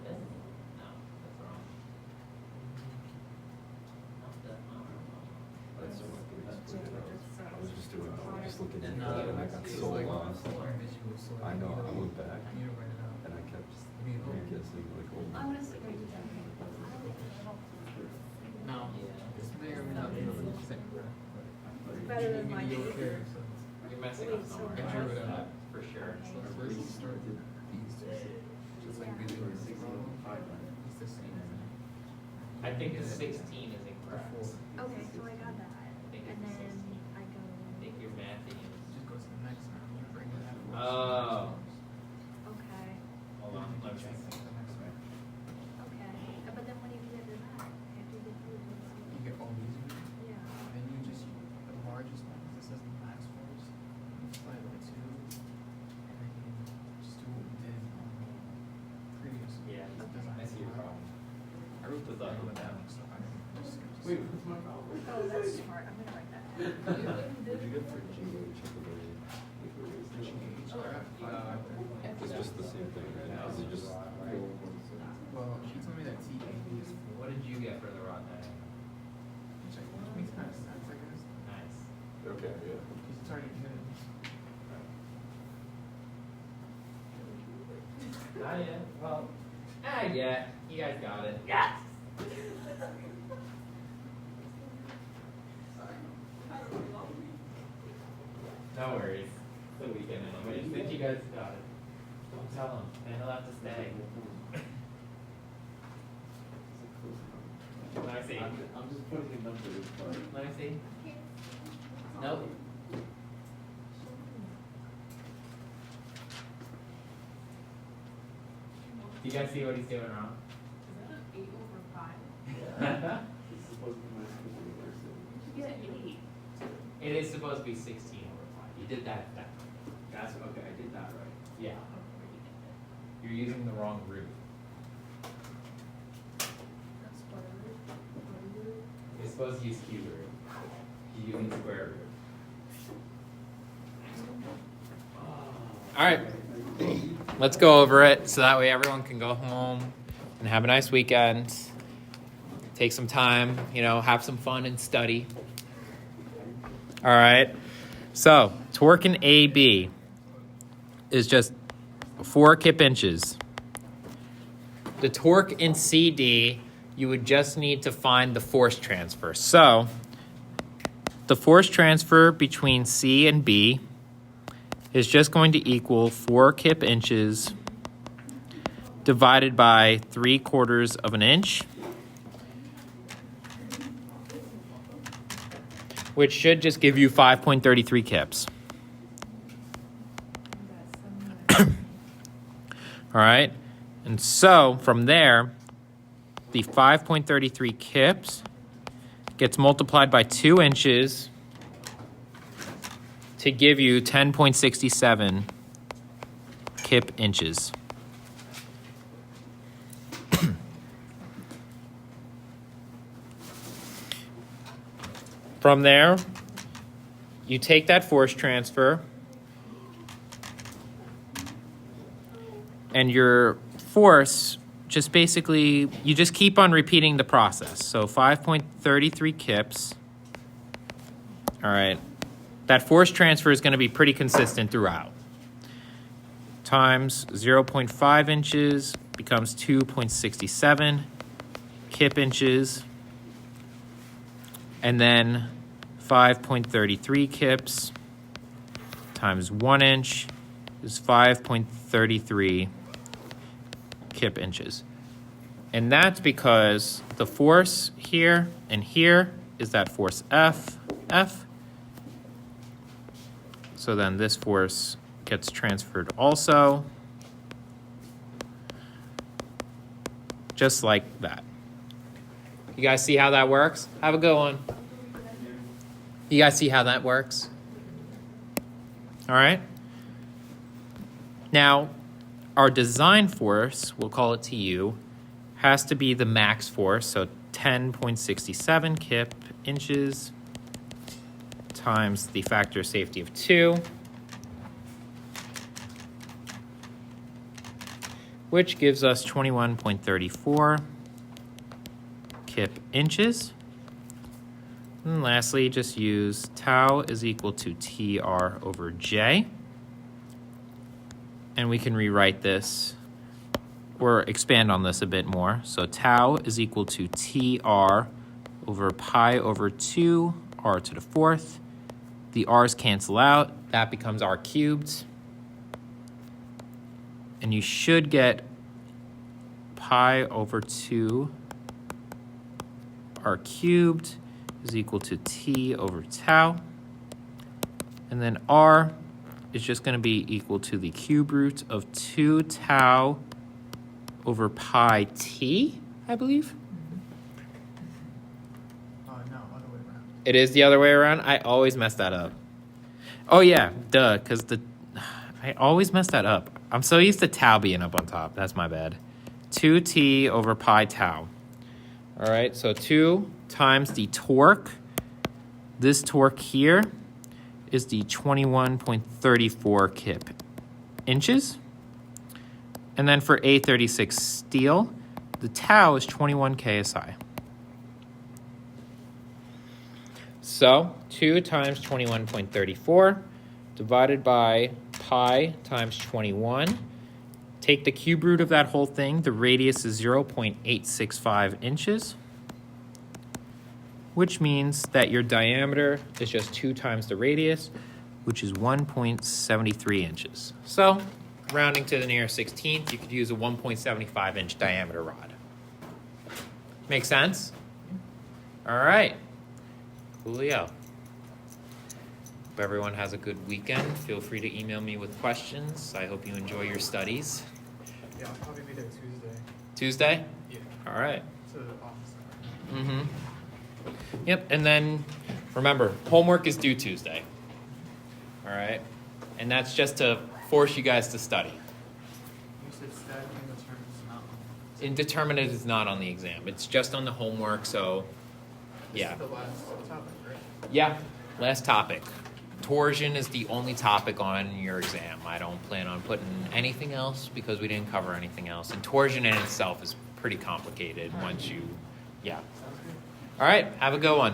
No, that's wrong. That's what I was just doing, I was just looking at No, that and I got it's so like lost. visual, so I know, I went I back need to write it out. and I kept Me and Owen. guessing like, oh. I wanna see what you think. No, this may or may not be 100% correct, but Better than my maybe you'll paper. care, so. You're messing up somewhere. I drew it out. For sure. So first you start with these two, just like visual, it's the same thing. I think the 16 is incorrect. Before. Okay, so I got that, think and it's then 16. I go. I think your math is. Just go to the next one, you bring it up. Oh. Okay, Hold on, let me check. The next one. okay, but then what do you get to that? After you get through this? You get all these, Yeah. then you just, the largest one, this says the max force, you multiply it by 2, and then you just do what we did on the previous. Yeah, design. I see your problem. I wrote the Good luck thing with that. down, so I didn't just skip this. Wait, what's my problem? Oh, that's smart, I'm gonna write that down. What'd you get for GH at the very? It's just the same thing, right? Is it just? Well, she told me that TE is 4, What did you get for the rod diameter? which makes kind of sense, I guess. Nice. Okay, yeah. Because it's already hidden. Not yet. Well, yeah. You guys got it. Yes. No worries. It's the weekend anyway. You think you guys got it? Don't tell them. Then he'll have to stay. Let me see. I'm just putting a number, but. Let me see. Nope. Do you guys see what he's doing wrong? Is that an 8 over 5? This is supposed to be my school university. You get an 8. It is supposed to be 16 over 5. You did that. That's, okay, I did that right. Yeah. You're using the wrong root. That's square root. Square root. You're supposed to use cube root. You're using square root. All right. Let's go over it so that way everyone can go home and have a nice weekend. Take some time, have some fun and study. All right. So, torque in AB. is just 4 kip inches. The torque in CD, you would just need to find the force transfer. So the force transfer between C and B is just going to equal 4 kip inches divided by 3/4 of an inch, which should just give you 5.33 kips. All right, and so from there, the 5.33 kips gets multiplied by 2 inches to give you 10.67 kip inches. From there, you take that force transfer, and your force just basically, you just keep on repeating the process. So 5.33 kips. All right. That force transfer is going to be pretty consistent throughout. Times 0.5 inches becomes 2.67 kip inches. And then 5.33 kips times 1 inch is 5.33 kip inches. And that's because the force here and here is that force F. So then this force gets transferred also, just like that. You guys see how that works? Have a good one. You guys see how that works? All right. Now, our design force, we'll call it TU, has to be the max force, so 10.67 kip inches times the factor of safety of 2, which gives us 21.34 kip inches. And lastly, just use tau is equal to TR over J. And we can rewrite this or expand on this a bit more. So tau is equal to TR over pi over 2 r to the 4th. The r's cancel out. That becomes r cubed. And you should get pi over 2 r cubed is equal to t over tau. And then r is just going to be equal to the cube root of 2 tau over pi t, I believe. No, other way around. It is the other way around? I always mess that up. Oh yeah, duh, because I always mess that up. I'm so used to tau being up on top. That's my bad. 2t over pi tau. All right, so 2 times the torque. This torque here is the 21.34 kip inches. And then for A36 steel, the tau is 21 KSI. So 2 times 21.34 divided by pi times 21. Take the cube root of that whole thing. The radius is 0.865 inches, which means that your diameter is just 2 times the radius, which is 1.73 inches. So, rounding to the nearest 16th, you could use a 1.75 inch diameter rod. Make sense? All right. Coolio. Hope everyone has a good weekend. Feel free to email me with questions. I hope you enjoy your studies. Yeah, I'll probably be there Tuesday. Tuesday? Yeah. All right. To the office. Mm-hmm. Yep, and then remember, homework is due Tuesday. All right? And that's just to force you guys to study. You said static indeterminate is not on. Indeterminate is not on the exam. It's just on the homework, so This yeah. is the last topic, right? Yeah, last topic. Torsion is the only topic on your exam. I don't plan on putting anything else because we didn't cover anything else. And torsion in itself is pretty complicated once you, yeah. Sounds good. All right, have a good one.